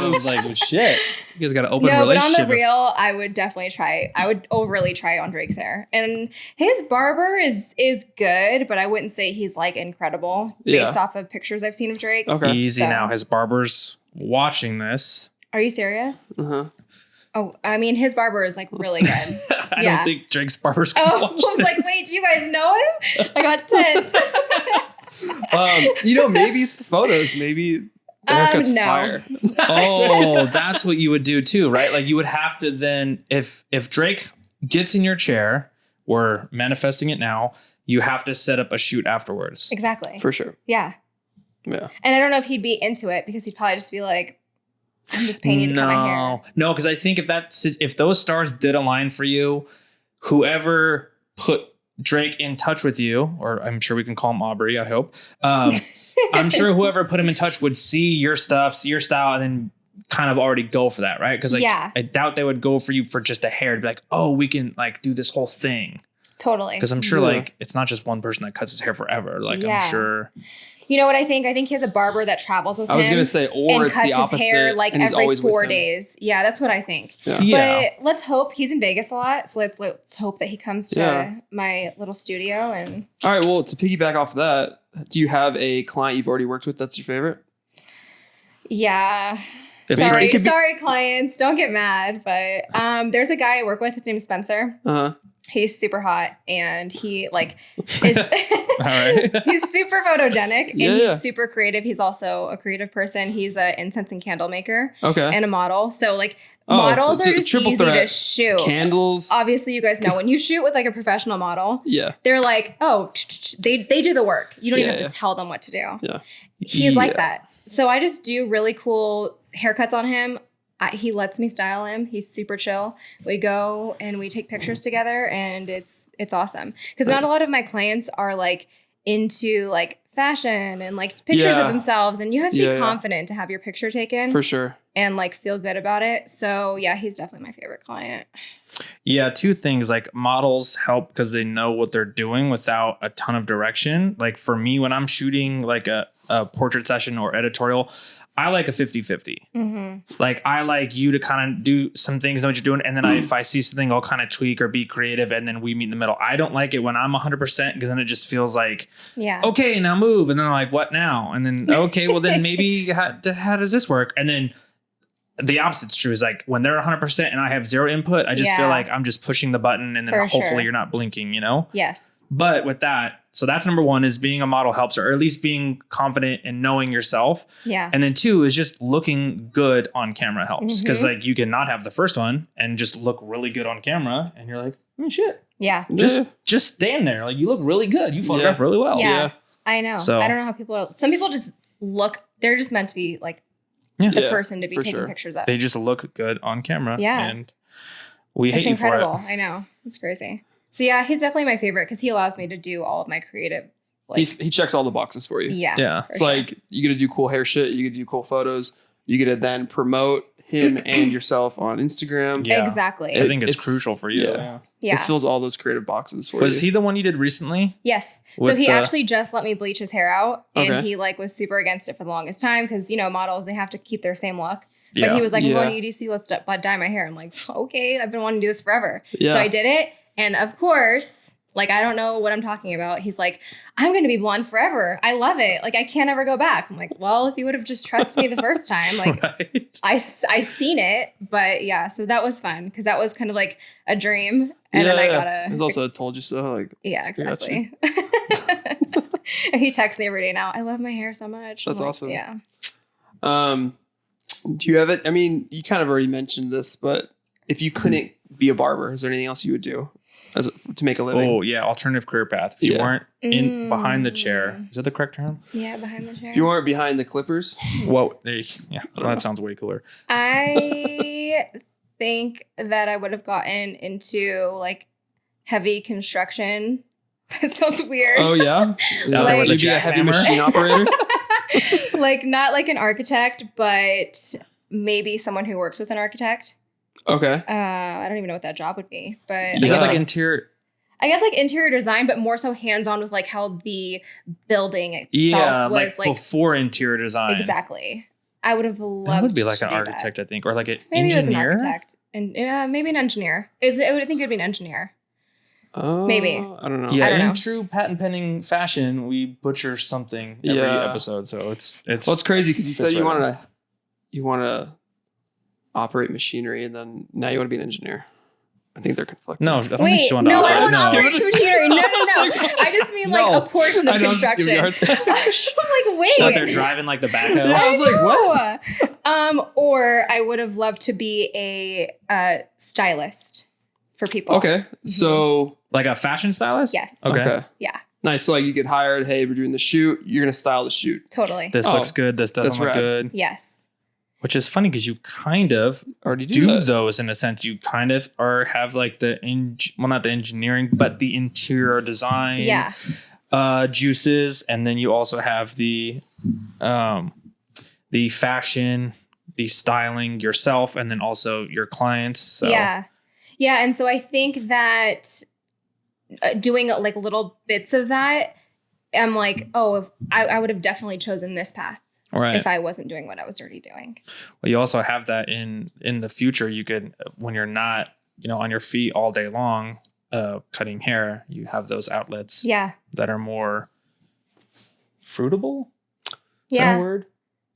Speaker 3: was like, well, shit. You guys got to open a relationship.
Speaker 2: But on the real, I would definitely try. I would overly try on Drake's hair. And his barber is good, but I wouldn't say he's like incredible based off of pictures I've seen of Drake.
Speaker 3: Okay. Easy now. His barber's watching this.
Speaker 2: Are you serious?
Speaker 1: Uh-huh.
Speaker 2: Oh, I mean, his barber is like really good.
Speaker 3: I don't think Drake's barber's going to watch this.
Speaker 2: I was like, wait, do you guys know him? I got tense.
Speaker 1: Maybe it's the photos. Maybe the haircut's fire.
Speaker 3: Oh, that's what you would do too, right? Like you would have to then, if Drake gets in your chair, we're manifesting it now, you have to set up a shoot afterwards.
Speaker 2: Exactly.
Speaker 1: For sure.
Speaker 2: Yeah.
Speaker 1: Yeah.
Speaker 2: And I don't know if he'd be into it because he'd probably just be like, I'm just paying you to cut my hair.
Speaker 3: No, because I think if those stars did align for you, whoever put Drake in touch with you, or I'm sure we can call him Aubrey, I hope. I'm sure whoever put him in touch would see your stuff, see your style, and then kind of already go for that, right? Because I doubt they would go for you for just a hair to be like, oh, we can like do this whole thing.
Speaker 2: Totally.
Speaker 3: Because I'm sure like it's not just one person that cuts his hair forever. Like I'm sure.
Speaker 2: You know what I think? I think he has a barber that travels with him.
Speaker 1: I was going to say, or it's the opposite.
Speaker 2: His hair like every 4 days. Yeah, that's what I think.
Speaker 3: Yeah.
Speaker 2: But let's hope he's in Vegas a lot. So let's hope that he comes to my little studio. And
Speaker 1: all right. Well, to piggyback off that, do you have a client you've already worked with that's your favorite?
Speaker 2: Yeah. Sorry, clients. Don't get mad. But there's a guy I work with. His name is Spencer.
Speaker 1: Uh-huh.
Speaker 2: He's super hot and he like is
Speaker 3: all right.
Speaker 2: He's super photogenic and he's super creative. He's also a creative person. He's an incense and candle maker and a model. So like models are just easy to shoot.
Speaker 1: Candles.
Speaker 2: Obviously, you guys know when you shoot with like a professional model, they're like, oh, they do the work. You don't even have to tell them what to do.
Speaker 1: Yeah.
Speaker 2: He's like that. So I just do really cool haircuts on him. He lets me style him. He's super chill. We go and we take pictures together and it's awesome. Because not a lot of my clients are like into like fashion and like pictures of themselves, and you have to be confident to have your picture taken
Speaker 1: for sure
Speaker 2: and like feel good about it. So yeah, he's definitely my favorite client.
Speaker 3: Yeah, two things. Like models help because they know what they're doing without a ton of direction. Like for me, when I'm shooting like a portrait session or editorial, I like a 50-50. Like I like you to kind of do some things, know what you're doing. And then if I see something, I'll kind of tweak or be creative. And then we meet in the middle. I don't like it when I'm 100% because then it just feels like, okay, now move. And then I'm like, what now? And then, okay, well then maybe how does this work? And then the opposite's true is like when they're 100% and I have zero input, I just feel like I'm just pushing the button and then hopefully you're not blinking, you know?
Speaker 2: Yes.
Speaker 3: But with that, so that's number one is being a model helps, or at least being confident in knowing yourself.
Speaker 2: Yeah.
Speaker 3: And then two is just looking good on camera helps. Because like you can not have the first one and just look really good on camera. And you're like, oh shit.
Speaker 2: Yeah.
Speaker 3: Just stand there. Like you look really good. You photograph really well.
Speaker 2: Yeah. I know. So I don't know how people are. Some people just look, they're just meant to be like the person to be taking pictures of.
Speaker 3: They just look good on camera.
Speaker 2: Yeah.
Speaker 3: And we hate you for it.
Speaker 2: I know. It's crazy. So yeah, he's definitely my favorite because he allows me to do all of my creative. Like,
Speaker 1: he checks all the boxes for you.
Speaker 2: Yeah.
Speaker 1: It's like you get to do cool hair shit. You get to do cool photos. You get to then promote him and yourself on Instagram.
Speaker 2: Yeah. Exactly.
Speaker 3: I think it's crucial for you.
Speaker 2: Yeah.
Speaker 1: It fills all those creative boxes for you.
Speaker 3: Was he the one you did recently?
Speaker 2: Yes. So he actually just let me bleach his hair out, and he like was super against it for the longest time because models, they have to keep their same look. But he was like, I'm going to UDC, let's dye my hair. I'm like, okay, I've been wanting to do this forever. So I did it. And of course, like, I don't know what I'm talking about. He's like, I'm going to be blonde forever. I love it. Like, I can't ever go back. I'm like, well, if you would have just trusted me the first time, like I seen it. But yeah, so that was fun because that was kind of like a dream. And then I got
Speaker 1: He's also told you so. Like,
Speaker 2: yeah, exactly. And he texts me every day now. I love my hair so much.
Speaker 1: That's awesome.
Speaker 2: Yeah.
Speaker 1: Do you have it? I mean, you kind of already mentioned this, but if you couldn't be a barber, is there anything else you would do to make a living?
Speaker 3: Oh yeah, alternative career path. If you weren't in behind the chair, is that the correct term?
Speaker 2: Yeah, behind the chair.
Speaker 1: If you weren't behind the clippers,
Speaker 3: well, well, that sounds way cooler.
Speaker 2: I think that I would have gotten into like heavy construction. That sounds weird.
Speaker 1: Oh yeah,
Speaker 2: like,
Speaker 1: you'd be a heavy machine operator.
Speaker 2: Like not like an architect, but maybe someone who works with an architect.
Speaker 1: Okay.
Speaker 2: I don't even know what that job would be, but
Speaker 3: is that like interior?
Speaker 2: I guess like interior design, but more so hands-on with like how the building itself was like
Speaker 3: before interior design.
Speaker 2: Exactly. I would have loved.
Speaker 3: That would be like an architect, I think, or like an
Speaker 2: maybe
Speaker 3: engineer.
Speaker 2: It was an architect, and maybe an engineer. I think it would be an engineer. Maybe.
Speaker 1: I don't know.
Speaker 3: Yeah,
Speaker 2: I don't know.
Speaker 3: True patent pending fashion, we butcher something every episode, so it's
Speaker 1: crazy because you said you want to operate machinery, and then now you want to be an engineer. I think they're conflicting.
Speaker 3: No, I don't think she wanted to
Speaker 2: I don't
Speaker 3: operate.
Speaker 2: want to operate machinery. No. I just mean like a portion of construction. I'm like, wait.
Speaker 3: So they're driving like the backhoe.
Speaker 1: I was like, what?
Speaker 2: Or I would have loved to be a stylist for people.
Speaker 1: Okay, so
Speaker 3: like a fashion stylist.
Speaker 2: Yes.
Speaker 3: Okay.
Speaker 2: Yeah.
Speaker 1: Nice. So like you get hired. Hey, we're doing the shoot. You're gonna style the shoot.
Speaker 2: Totally.
Speaker 3: This looks good. This doesn't look good.
Speaker 2: Yes.
Speaker 3: Which is funny because you kind of
Speaker 1: already
Speaker 3: do those in a sense. You kind of have like not the engineering, but the interior design. Juices, and then you also have the fashion, the styling yourself, and then also your clients. So
Speaker 2: yeah, and so I think that doing like little bits of that, I'm like, oh, if I would have definitely chosen this path.
Speaker 3: Right.
Speaker 2: If I wasn't doing what I was already doing.
Speaker 3: Well, you also have that in the future. You could, when you're not, on your feet all day long, cutting hair, you have those outlets. That are more fruitable. Is that a word?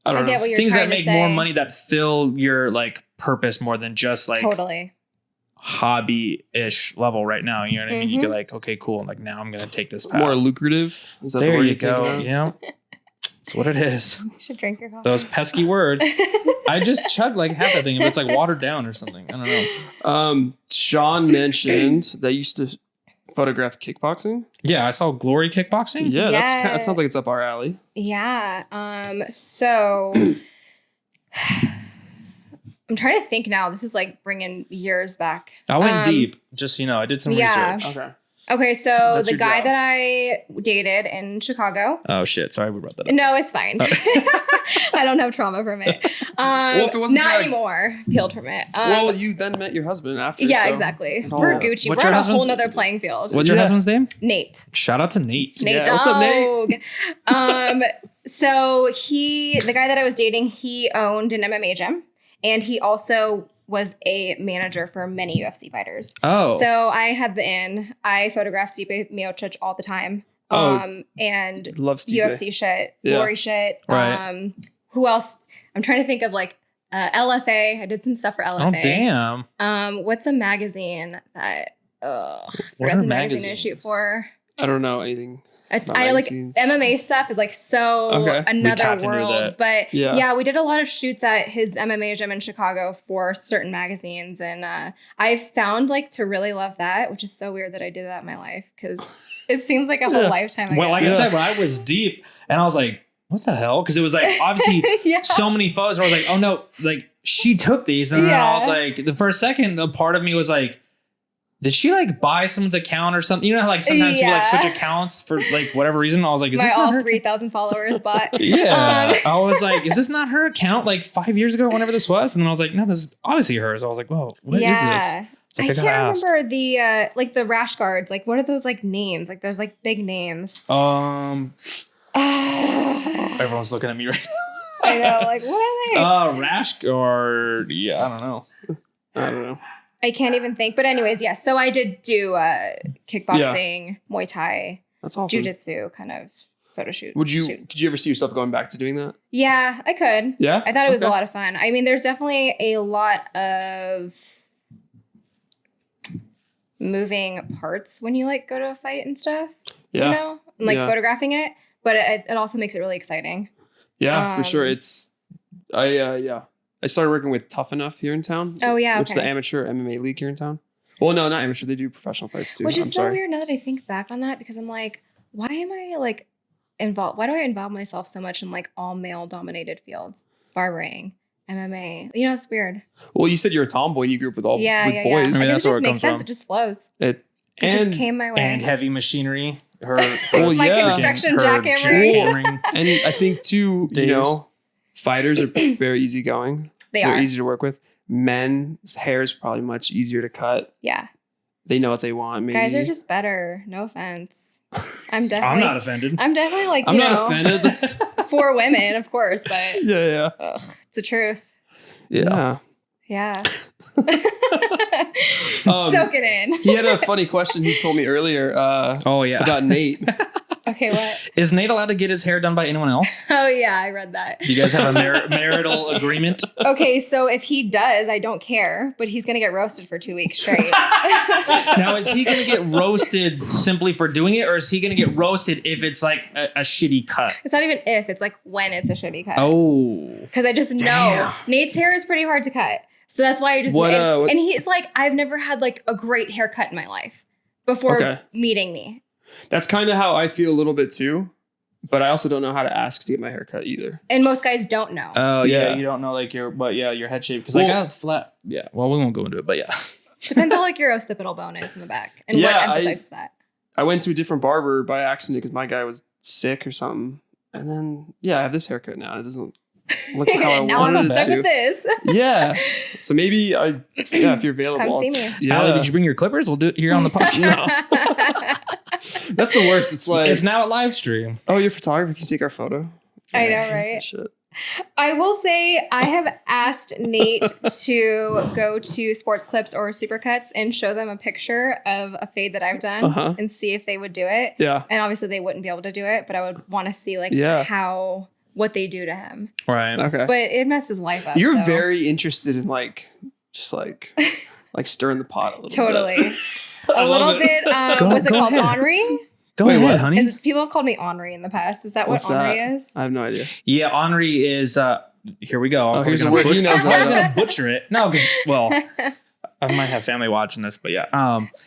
Speaker 1: I don't know.
Speaker 2: Get what you're
Speaker 3: things
Speaker 2: trying
Speaker 3: that
Speaker 2: to
Speaker 3: make more money that fill your like purpose more than just like
Speaker 2: totally
Speaker 3: hobby-ish level right now. You know what I mean? You get like, okay, cool. Like now I'm gonna take this path.
Speaker 1: More lucrative. Is that
Speaker 3: there
Speaker 1: the word
Speaker 3: you go. That's what it is.
Speaker 2: You should drink your coffee.
Speaker 3: Those pesky words. I just chugged like half that thing, but it's like watered down or something. I don't know.
Speaker 1: Sean mentioned they used to photograph kickboxing.
Speaker 3: Yeah, I saw Glory Kickboxing.
Speaker 1: Yeah, that sounds like it's up our alley.
Speaker 2: Yeah. So I'm trying to think now. This is like bringing years back.
Speaker 3: I went deep. Just I did some research.
Speaker 1: Okay.
Speaker 2: Okay, so
Speaker 1: That's
Speaker 2: the
Speaker 1: your
Speaker 2: guy
Speaker 1: job.
Speaker 2: that I dated in Chicago.
Speaker 3: Oh shit! Sorry, we brought that up.
Speaker 2: No, it's fine. I don't have trauma from it.
Speaker 1: Well, if it wasn't
Speaker 2: not
Speaker 1: for-
Speaker 2: anymore. Healed from it.
Speaker 1: Well, you then met your husband after.
Speaker 2: Yeah,
Speaker 1: so.
Speaker 2: exactly.
Speaker 1: Oh.
Speaker 2: We're Gucci.
Speaker 3: What's
Speaker 2: We're
Speaker 3: your
Speaker 2: on a whole
Speaker 3: husband's-
Speaker 2: nother playing field.
Speaker 3: What's your
Speaker 1: Yeah.
Speaker 3: husband's name?
Speaker 2: Nate.
Speaker 3: Shout out to Nate.
Speaker 2: Nate
Speaker 1: Yeah,
Speaker 2: Dogg.
Speaker 1: what's up, Nate?
Speaker 2: So the guy that I was dating, he owned an MMA gym, and he also was a manager for many UFC fighters.
Speaker 3: Oh,
Speaker 2: So I had the in. I photographed Stipe Miocic all the time.
Speaker 1: Oh.
Speaker 2: And
Speaker 1: Love Stipe.
Speaker 2: UFC shit,
Speaker 1: Yeah.
Speaker 2: glory shit.
Speaker 3: Right.
Speaker 2: Who else? I'm trying to think of like LFA. I did some stuff for LFA.
Speaker 3: damn.
Speaker 2: What's a magazine that
Speaker 3: What
Speaker 2: forgot
Speaker 3: are
Speaker 2: the magazine I shoot
Speaker 3: magazines?
Speaker 2: for?
Speaker 1: I don't know anything. About
Speaker 2: I like
Speaker 1: magazines.
Speaker 2: MMA stuff is like so
Speaker 1: Okay. We
Speaker 2: another
Speaker 3: tapped into
Speaker 2: world.
Speaker 3: that.
Speaker 2: But
Speaker 1: Yeah.
Speaker 2: yeah, we did a lot of shoots at his MMA gym in Chicago for certain magazines. And I found like to really love that, which is so weird that I did that in my life because it seems like a whole lifetime ago.
Speaker 3: Well, like I
Speaker 1: Yeah.
Speaker 3: said, when I was deep, and I was like, "What the hell?" Because it was like obviously
Speaker 2: Yeah.
Speaker 3: so many photos. Where I was like, "Oh no!" Like she took these, and then I was
Speaker 2: Yeah.
Speaker 3: like, the first second, a part of me was like, "Did she like buy someone's account or something?" You know how like sometimes people like switch
Speaker 2: Yeah.
Speaker 3: accounts for like whatever reason. I was like, "Is
Speaker 2: My
Speaker 3: this not
Speaker 2: all
Speaker 3: her?"
Speaker 2: 3,000 followers bought.
Speaker 3: Yeah, I was like, "Is this not her account?" Like 5 years ago, whenever this was, and then I was like, "No, this is obviously hers." I was like, "Whoa, what is this?" It's like,
Speaker 2: I
Speaker 3: gotta
Speaker 2: can't
Speaker 3: ask.
Speaker 2: remember the like the rash guards. Like what are those like names? Like there's like big names. I
Speaker 3: Everyone's looking at me right
Speaker 2: know. Like what are they?
Speaker 3: now. Rash guard. Yeah, I don't know.
Speaker 1: I don't know.
Speaker 2: I can't even think. But anyways, yes. So I did do kickboxing, Muay Thai,
Speaker 1: That's awesome.
Speaker 2: jiu-jitsu kind of photo shoot.
Speaker 1: Would you?
Speaker 2: shoots.
Speaker 1: Could you ever see yourself going back to doing that?
Speaker 2: Yeah, I could.
Speaker 1: Yeah.
Speaker 2: I thought it was a
Speaker 1: Okay.
Speaker 2: lot of fun. I mean, there's definitely a lot of moving parts when you like go to a fight and stuff.
Speaker 1: Yeah.
Speaker 2: You know, and, like
Speaker 1: Yeah.
Speaker 2: photographing it, but it also makes it really exciting.
Speaker 1: Yeah, for sure.
Speaker 2: Um,
Speaker 1: I started working with Tough Enough here in town.
Speaker 2: Oh, yeah,
Speaker 1: which is the
Speaker 2: okay.
Speaker 1: amateur MMA league here in town. Well, no, not amateur. They do professional fights too.
Speaker 2: Which is
Speaker 1: I'm
Speaker 2: so
Speaker 1: sorry.
Speaker 2: weird now that I think back on that because I'm like, why am I like involved? Why do I involve myself so much in like all male dominated fields? Barbering, MMA. You know, it's weird.
Speaker 1: Well, you said you're a tomboy. You grew up with all
Speaker 2: Yeah,
Speaker 1: with
Speaker 2: yeah,
Speaker 1: boys.
Speaker 2: yeah.
Speaker 3: I mean,
Speaker 2: It
Speaker 3: that's where
Speaker 2: just
Speaker 3: it
Speaker 2: makes
Speaker 3: comes
Speaker 2: sense.
Speaker 3: from.
Speaker 2: It just flows.
Speaker 1: It
Speaker 2: It just
Speaker 1: and
Speaker 2: came my way.
Speaker 3: And heavy machinery. Her
Speaker 1: Well,
Speaker 2: My
Speaker 1: yeah.
Speaker 2: construction
Speaker 3: her
Speaker 2: jackhammering.
Speaker 3: jackhammering.
Speaker 1: and I think too, you
Speaker 3: Days.
Speaker 1: know, fighters are very easygoing.
Speaker 2: They
Speaker 1: They're
Speaker 2: are.
Speaker 1: easy to work with. Men's hair is probably much easier to cut.
Speaker 2: Yeah.
Speaker 1: They know what they want. Maybe
Speaker 2: Guys are just better. No offense. I'm
Speaker 3: I'm
Speaker 2: definitely
Speaker 3: not offended.
Speaker 2: I'm definitely like,
Speaker 1: I'm
Speaker 2: you
Speaker 1: not
Speaker 2: know,
Speaker 1: offended. That's
Speaker 2: for women, of course, but
Speaker 1: yeah.
Speaker 2: ugh, it's the truth.
Speaker 1: Yeah.
Speaker 2: Yeah.
Speaker 1: Um,
Speaker 2: Soak it in.
Speaker 1: He had a funny question he told me earlier
Speaker 3: Oh yeah.
Speaker 1: about Nate.
Speaker 2: Okay, what?
Speaker 3: Is Nate allowed to get his hair done by anyone else?
Speaker 2: Oh yeah, I read that.
Speaker 3: Do you guys have a marital agreement?
Speaker 2: Okay, so if he does, I don't care, but he's gonna get roasted for 2 weeks straight.
Speaker 3: Now, is he going to get roasted simply for doing it, or is he going to get roasted if it's like a shitty cut?
Speaker 2: It's not even if, it's like when it's a shitty cut.
Speaker 3: Oh.
Speaker 2: Because I just know
Speaker 3: Damn.
Speaker 2: Nate's hair is pretty hard to cut. So that's why I just
Speaker 1: What,
Speaker 2: and,
Speaker 1: what-
Speaker 2: and he's like, I've never had like a great haircut in my life before
Speaker 1: Okay.
Speaker 2: meeting me.
Speaker 1: That's kind of how I feel a little bit too. But I also don't know how to ask to get my hair cut either.
Speaker 2: And most guys don't know.
Speaker 3: Oh,
Speaker 1: Yeah.
Speaker 3: yeah. You don't know like your head shape. Because
Speaker 1: Well-
Speaker 3: I got flat. Yeah. Well, we won't go into it, but yeah.
Speaker 2: Depends how like your occipital bone is in the back and
Speaker 1: Yeah,
Speaker 2: what emphasizes that.
Speaker 1: I went to a different barber by accident because my guy was sick or something. And then, yeah, I have this haircut now. It doesn't look how I
Speaker 2: Now I'm
Speaker 1: wanted it
Speaker 2: stuck
Speaker 1: to.
Speaker 2: with this.
Speaker 1: Yeah. So maybe if you're available.
Speaker 2: Come see
Speaker 1: I'll-
Speaker 2: me.
Speaker 1: Yeah.
Speaker 3: Allie, did you bring your clippers? We'll do it here on the podcast.
Speaker 1: That's the worst. It's like,
Speaker 3: It's now a live stream.
Speaker 1: oh, you're a photographer. Can you take our photo?
Speaker 2: I know,
Speaker 1: Yeah,
Speaker 2: right?
Speaker 1: Shit.
Speaker 2: I will say I have asked Nate to go to Sports Clips or Supercuts and show them a picture of a fade that I've done
Speaker 1: Uh-huh.
Speaker 2: and see if they would do it.
Speaker 1: Yeah.
Speaker 2: And obviously they wouldn't be able to do it, but I would want to see like
Speaker 1: Yeah.
Speaker 2: what they do to him.
Speaker 3: Right.
Speaker 1: Okay.
Speaker 2: But it messed his life up.
Speaker 1: You're
Speaker 2: so.
Speaker 1: very interested in like, just like stirring the pot a little
Speaker 2: Totally.
Speaker 1: bit.
Speaker 2: A little bit, what's it
Speaker 3: go
Speaker 2: called?
Speaker 3: ahead.
Speaker 2: Henri?
Speaker 3: Go
Speaker 1: Wait,
Speaker 3: ahead,
Speaker 1: what?
Speaker 3: honey.
Speaker 2: People have called me Henri in the past. Is that
Speaker 1: What's
Speaker 2: what Henri
Speaker 1: that?
Speaker 2: is?
Speaker 1: I have no idea.
Speaker 3: Yeah, Henri is. Here we go.
Speaker 1: Oh, here's
Speaker 3: I'm
Speaker 1: a word he knows
Speaker 3: I'm
Speaker 1: about.
Speaker 3: gonna butcher it. No, because well, I might have family watching this, but yeah.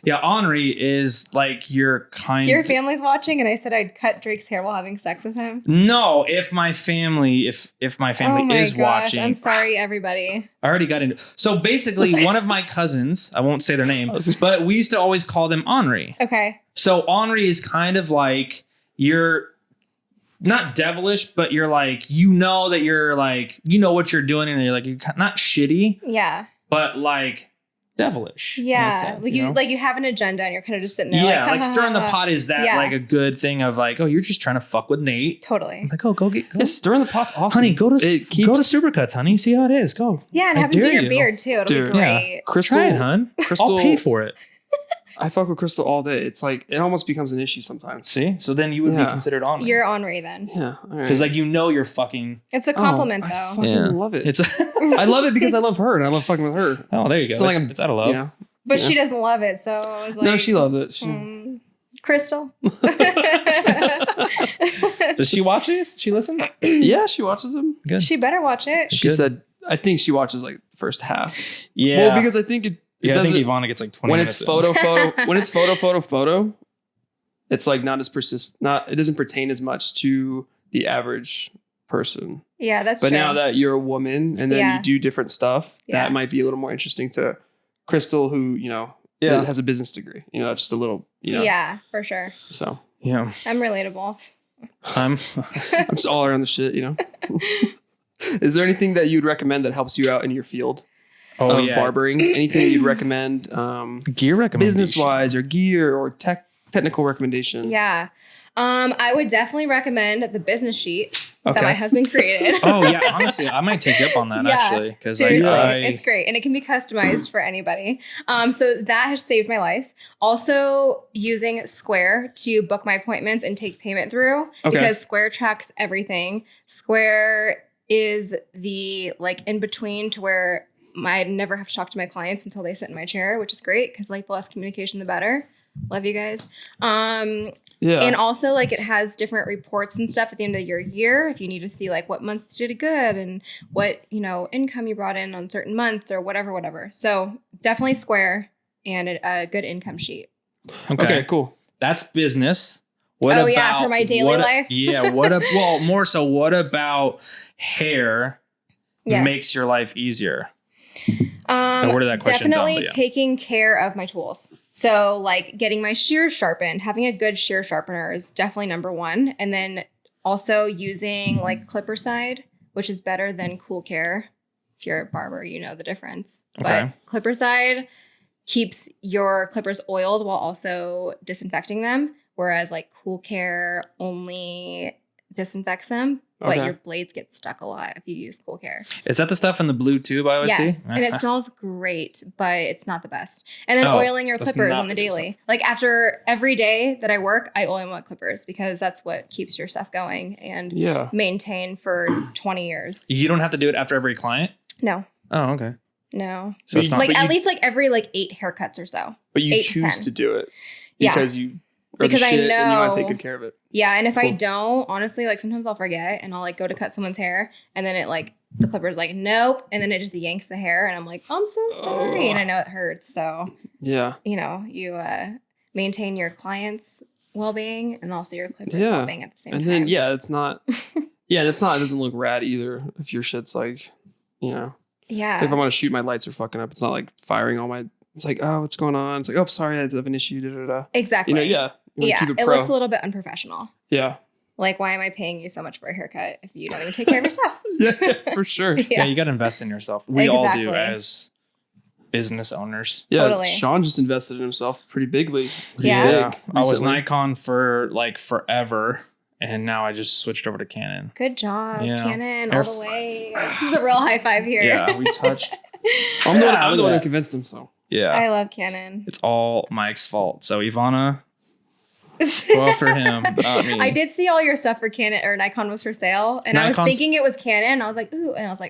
Speaker 3: Yeah, Henri is like your kind.
Speaker 2: Your family's watching, and I said I'd cut Drake's hair while having sex with him.
Speaker 3: No, if my family
Speaker 2: Oh my
Speaker 3: is
Speaker 2: gosh,
Speaker 3: watching,
Speaker 2: I'm sorry, everybody.
Speaker 3: I already got into. So basically, one of my cousins, I won't say their name, but we used to always call them Henri.
Speaker 2: Okay.
Speaker 3: So Henri is kind of like you're not devilish, but you're like, you know that you're like, you know what you're doing, and you're like, you're not shitty.
Speaker 2: Yeah.
Speaker 3: But like devilish.
Speaker 2: Yeah.
Speaker 3: Sense,
Speaker 2: like you have an agenda and you're kind of just sitting there.
Speaker 3: Yeah.
Speaker 2: Like
Speaker 3: stirring the pot is that
Speaker 2: Yeah.
Speaker 3: like a good thing of like, oh, you're just trying to fuck with Nate.
Speaker 2: Totally.
Speaker 3: I'm like, oh, go.
Speaker 1: Yeah, stirring the pot's awesome.
Speaker 3: Honey, go to Supercuts, honey. See how it is. Go.
Speaker 2: Yeah. And have him do your beard too. It'll be great.
Speaker 3: Yeah.
Speaker 1: Crystal,
Speaker 3: try it, hun.
Speaker 1: Crystal,
Speaker 3: I'll pay for it.
Speaker 1: I fuck with Crystal all day. It's like, it almost becomes an issue sometimes.
Speaker 3: See? So then you would be considered Henri.
Speaker 2: You're Henri then.
Speaker 1: Yeah.
Speaker 3: Because like, you know, you're fucking.
Speaker 2: It's a compliment though.
Speaker 1: I fucking love it.
Speaker 3: It's
Speaker 1: I love it because I love her and I love fucking with her.
Speaker 3: Oh, there you go. It's out of love.
Speaker 1: You know?
Speaker 2: But she doesn't love it. So I was like.
Speaker 1: No, she loves it.
Speaker 2: Crystal.
Speaker 3: Does she watch these? She listen?
Speaker 1: Yeah, she watches them.
Speaker 3: Good.
Speaker 2: She better watch it.
Speaker 1: She said, I think she watches like the first half.
Speaker 3: Yeah.
Speaker 1: Well, because I think it
Speaker 3: I
Speaker 1: doesn't.
Speaker 3: think Ivana gets like 20
Speaker 1: when
Speaker 3: minutes.
Speaker 1: it's when it's photo, it's like not as it doesn't pertain as much to the average person.
Speaker 2: Yeah, that's
Speaker 1: but
Speaker 2: true.
Speaker 1: now that you're a woman and then you do different stuff, that might be a little more interesting to Crystal, who, has a business degree. That's just a little,
Speaker 2: Yeah, for sure.
Speaker 1: So.
Speaker 3: Yeah.
Speaker 2: I'm relatable.
Speaker 1: I'm just all around the shit, Is there anything that you'd recommend that helps you out in your field? Of barbering? Anything that you'd recommend?
Speaker 3: Gear recommendation.
Speaker 1: Business-wise or gear or technical recommendation?
Speaker 2: Yeah. I would definitely recommend the business sheet that my husband created.
Speaker 3: Oh, yeah. Honestly, I might take you up on that, actually. Because
Speaker 2: it's great. And it can be customized for anybody. So that has saved my life. Also, using Square to book my appointments and take payment through. Because Square tracks everything. Square is the in between to where I never have to talk to my clients until they sit in my chair, which is great because the less communication, the better. Love you guys. And also it has different reports and stuff at the end of your year. If you need to see what months you did good and what, income you brought in on certain months or whatever. So definitely Square and a good income sheet.
Speaker 1: Okay, cool.
Speaker 3: That's business. What about
Speaker 2: for my daily life?
Speaker 3: Yeah. More so, what about hair makes your life easier? That question
Speaker 2: definitely taking care of my tools. So getting my shears sharpened, having a good shear sharpener is definitely number one. And then also using clipper side, which is better than Cool Care. If you're a barber, you know the difference.
Speaker 3: Okay. But
Speaker 2: clipper side keeps your clippers oiled while also disinfecting them. Whereas Cool Care only disinfects them. But your blades get stuck a lot if you use Cool Care.
Speaker 3: Is that the stuff in the blue tube I always see?
Speaker 2: Yes, and it smells great, but it's not the best. And then oiling your clippers on the daily. After every day that I work, I oil my clippers because that's what keeps your stuff going and maintain for 20 years.
Speaker 3: You don't have to do it after every client?
Speaker 2: No.
Speaker 3: Oh, okay.
Speaker 2: No.
Speaker 3: So it's not,
Speaker 2: at least every 8 haircuts or so.
Speaker 1: But you choose to do it because you
Speaker 2: because I know
Speaker 1: and you want to take good care of it.
Speaker 2: Yeah, and if I don't, honestly, sometimes I'll forget and I'll go to cut someone's hair and then it the clipper's nope, and then it just yanks the hair and I'm like, oh, I'm so sorry, and I know it hurts. So you maintain your client's well-being and also your clipper's well-being at the same time.
Speaker 1: And then it's not it doesn't look rad either if your shit's
Speaker 2: Yeah.
Speaker 1: If I want to shoot, my lights are fucking up. It's not firing all my. It's oh, what's going on? It's oh, sorry, I have an issue. Da, da, da.
Speaker 2: Exactly.
Speaker 1: Keep
Speaker 2: it looks a little bit unprofessional.
Speaker 1: Yeah.
Speaker 2: Why am I paying you so much for a haircut if you don't even take care of your stuff?
Speaker 1: Yeah, for sure.
Speaker 3: Yeah, you got to invest in yourself. We all do as business owners.
Speaker 1: Yeah, totally. Sean just invested in himself pretty bigly.
Speaker 3: Yeah. I was Nikon for forever. And now I just switched over to Canon.
Speaker 2: Good job, Canon, all the way. This is a real high five here.
Speaker 3: Yeah, we touched.
Speaker 1: I'm the one who convinced him, so.
Speaker 3: Yeah.
Speaker 2: I love Canon.
Speaker 3: It's all Mike's fault. So, Ivana, go after him, not me.
Speaker 2: I did see all your stuff for Canon, or Nikon was for sale. And I was thinking it was Canon. And I was ooh. And I was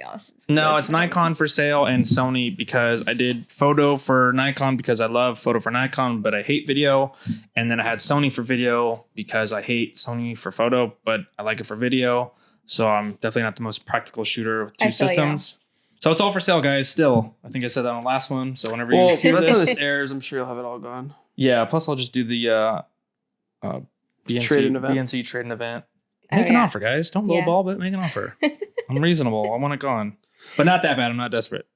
Speaker 2: oh.
Speaker 3: No, it's Nikon for sale and Sony because I did photo for Nikon because I love photo for Nikon, but I hate video. And then I had Sony for video because I hate Sony for photo, but I like it for video. So I'm definitely not the most practical shooter with two systems. So it's all for sale, guys. Still, I think I said that on the last one. So whenever you hear
Speaker 1: this, this airs, I'm sure you'll have it all gone.
Speaker 3: Yeah. Plus, I'll just do the BNC trading event. Make an offer, guys. Don't lowball, but make an offer. I'm reasonable. I want it gone, but not that bad. I'm not desperate.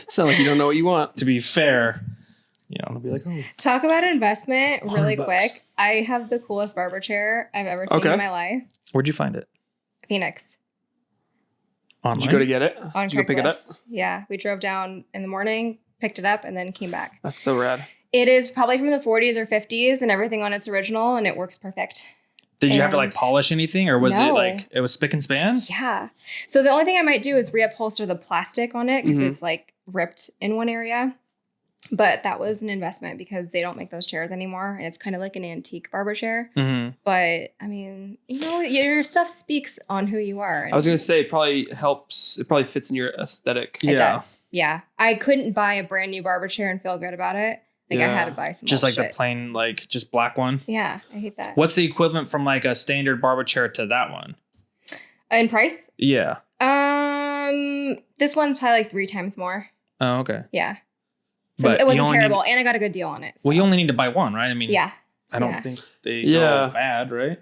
Speaker 1: Sound like you don't know what you want.
Speaker 3: To be fair, It'll be like, oh.
Speaker 2: Talk about investment really
Speaker 3: $100.
Speaker 2: quick. I have the coolest barber chair I've ever seen in my life.
Speaker 3: Where'd you find it?
Speaker 2: Phoenix.
Speaker 3: Online?
Speaker 1: Did you go to get it?
Speaker 2: On
Speaker 1: Did you go pick it up?
Speaker 2: Craigslist. Yeah, we drove down in the morning, picked it up, and then came back.
Speaker 1: That's so rad.
Speaker 2: It is probably from the 40s or 50s and everything on its original, and it works perfect.
Speaker 3: Did you have to like polish anything, or was it like it was spick and span?
Speaker 2: Yeah. So the only thing I might do is reupholster the plastic on it because it's like ripped in one area. But that was an investment because they don't make those chairs anymore, and it's kind of like an antique barber chair. But I mean, your stuff speaks on who you are.
Speaker 1: I was gonna say it probably helps. It probably fits in your aesthetic.
Speaker 2: It does. Yeah. I couldn't buy a brand new barber chair and feel good about it. I had to buy some
Speaker 3: just like
Speaker 2: shit.
Speaker 3: the plain, like just black one.
Speaker 2: Yeah, I hate that.
Speaker 3: What's the equivalent from like a standard barber chair to that one?
Speaker 2: In price?
Speaker 3: Yeah.
Speaker 2: This one's probably like 3 times more.
Speaker 3: Oh, okay.
Speaker 2: Yeah. So
Speaker 3: But
Speaker 2: it wasn't terrible, and I got a good deal on it. So.
Speaker 3: Well, you only need to buy one, right? I mean, I don't think they go bad, right?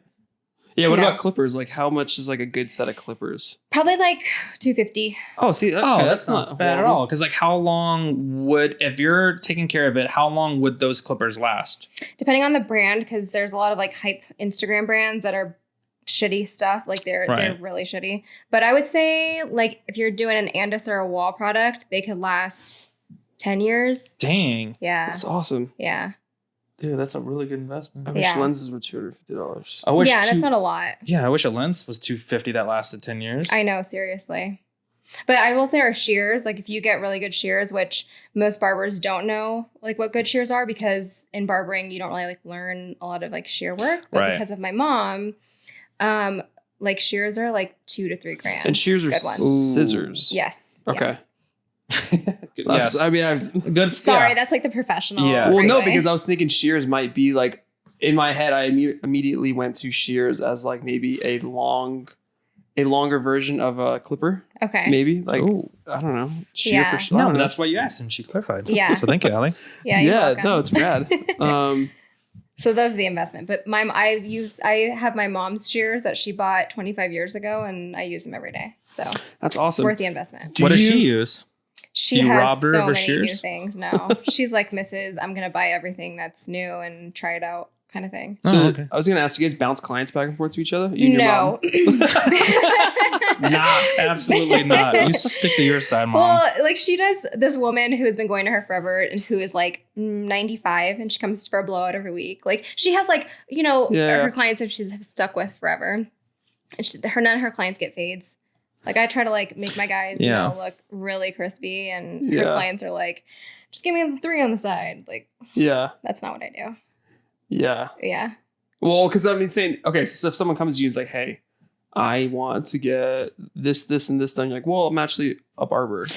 Speaker 1: Yeah. What about clippers? Like, how much is like a good set of clippers?
Speaker 2: Probably like $250.
Speaker 1: Oh, see, that's not
Speaker 3: bad at all. Because like, how long would, if you're taking care of it, how long would those clippers last?
Speaker 2: Depending on the brand, because there's a lot of like hype Instagram brands that are shitty stuff. Like they're really shitty. But I would say like if you're doing an Andis or a Wall product, they could last 10 years.
Speaker 3: Dang.
Speaker 2: Yeah.
Speaker 1: That's awesome.
Speaker 2: Yeah.
Speaker 3: Dude, that's a really good investment.
Speaker 1: I wish lenses were $250.
Speaker 3: I wish
Speaker 2: that's not a lot.
Speaker 3: Yeah, I wish a lens was $250 that lasted 10 years.
Speaker 2: I know, seriously. But I will say our shears, like if you get really good shears, which most barbers don't know like what good shears are, because in barbering you don't really like learn a lot of like shear work. But because of my mom, like shears are like $2 to $3 grand.
Speaker 1: And shears are scissors.
Speaker 2: Yes.
Speaker 1: Okay.
Speaker 2: Yeah.
Speaker 3: Yes.
Speaker 1: I mean,
Speaker 2: good. Sorry, that's like the professional.
Speaker 1: Yeah. Well, no, because I was thinking shears might be like, in my head, I immediately went to shears as like maybe a longer version of a clipper. Okay. Maybe like, I don't know. Shear for shear.
Speaker 3: No, but that's why you asked and she clarified.
Speaker 2: Yeah.
Speaker 3: So thank you, Allie.
Speaker 1: Yeah. No, it's rad.
Speaker 2: So those are the investment. But I have my mom's shears that she bought 25 years ago, and I use them every day. So
Speaker 1: that's awesome.
Speaker 2: Worth the investment.
Speaker 3: What does she use?
Speaker 2: She has so many new things. No, she's like Mrs. I'm going to buy everything that's new and try it out kind of thing.
Speaker 1: So I was going to ask, you guys bounce clients back and forth to each other? No.
Speaker 3: Nah, absolutely not. You stick to your side, Mom.
Speaker 2: Well, like she does, this woman who has been going to her forever and who is like 95 and she comes for a blowout every week. Like she has like, her clients that she's stuck with forever. And none of her clients get fades. Like I try to like make my guys, look really crispy, and her clients are like, just give me the 3 on the side. Like, that's not what I do.
Speaker 1: Yeah.
Speaker 2: Yeah.
Speaker 1: Well, because I mean, saying, okay, so if someone comes to you and is like, hey, I want to get this, and this done, you're like, well, I'm actually a barber.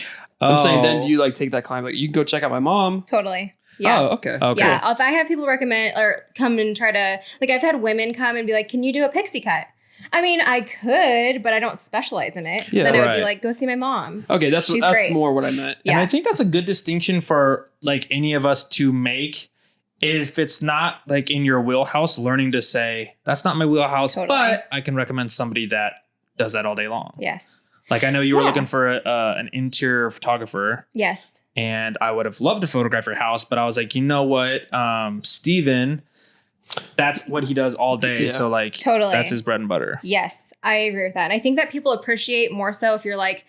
Speaker 1: I'm saying, then do you like take that client, like, you can go check out my mom?
Speaker 2: Totally. Yeah.
Speaker 1: Oh, okay.
Speaker 2: Yeah. If I have people recommend or come and try to, like, I've had women come and be like, can you do a pixie cut? I mean, I could, but I don't specialize in it. So then I would be like, go see my mom.
Speaker 1: Okay, that's more what I meant.
Speaker 3: Yeah. And I think that's a good distinction for like any of us to make. If it's not like in your wheelhouse, learning to say, that's not my wheelhouse, but I can recommend somebody that does that all day long.
Speaker 2: Yes.
Speaker 3: Like I know you were looking for an interior photographer.
Speaker 2: Yes.
Speaker 3: And I would have loved to photograph your house, but I was like, you know what? Steven, that's what he does all day. Yeah. So like, that's his bread and butter.
Speaker 2: Yes, I agree with that. And I think that people appreciate more so if you're like,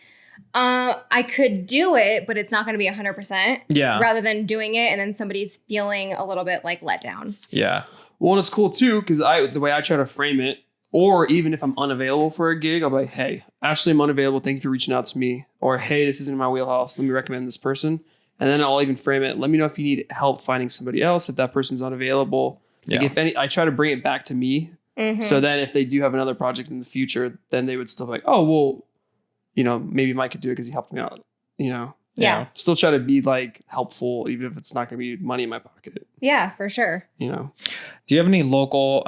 Speaker 2: I could do it, but it's not going to be 100%.
Speaker 3: Yeah.
Speaker 2: Rather than doing it and then somebody's feeling a little bit like let down.
Speaker 3: Yeah.
Speaker 1: Well, and it's cool too, because the way I try to frame it, or even if I'm unavailable for a gig, I'll be like, hey, Ashley, I'm unavailable. Thank you for reaching out to me. Or, hey, this isn't in my wheelhouse. Let me recommend this person. And then I'll even frame it. Let me know if you need help finding somebody else, if that person's unavailable. Like if any, I try to bring it back to me. Mm-hmm. So then if they do have another project in the future, then they would still be like, oh, well, maybe Mike could do it because he helped me out,
Speaker 2: Yeah.
Speaker 1: Still try to be like helpful, even if it's not going to be money in my pocket.
Speaker 2: Yeah, for sure.
Speaker 3: Do you have any local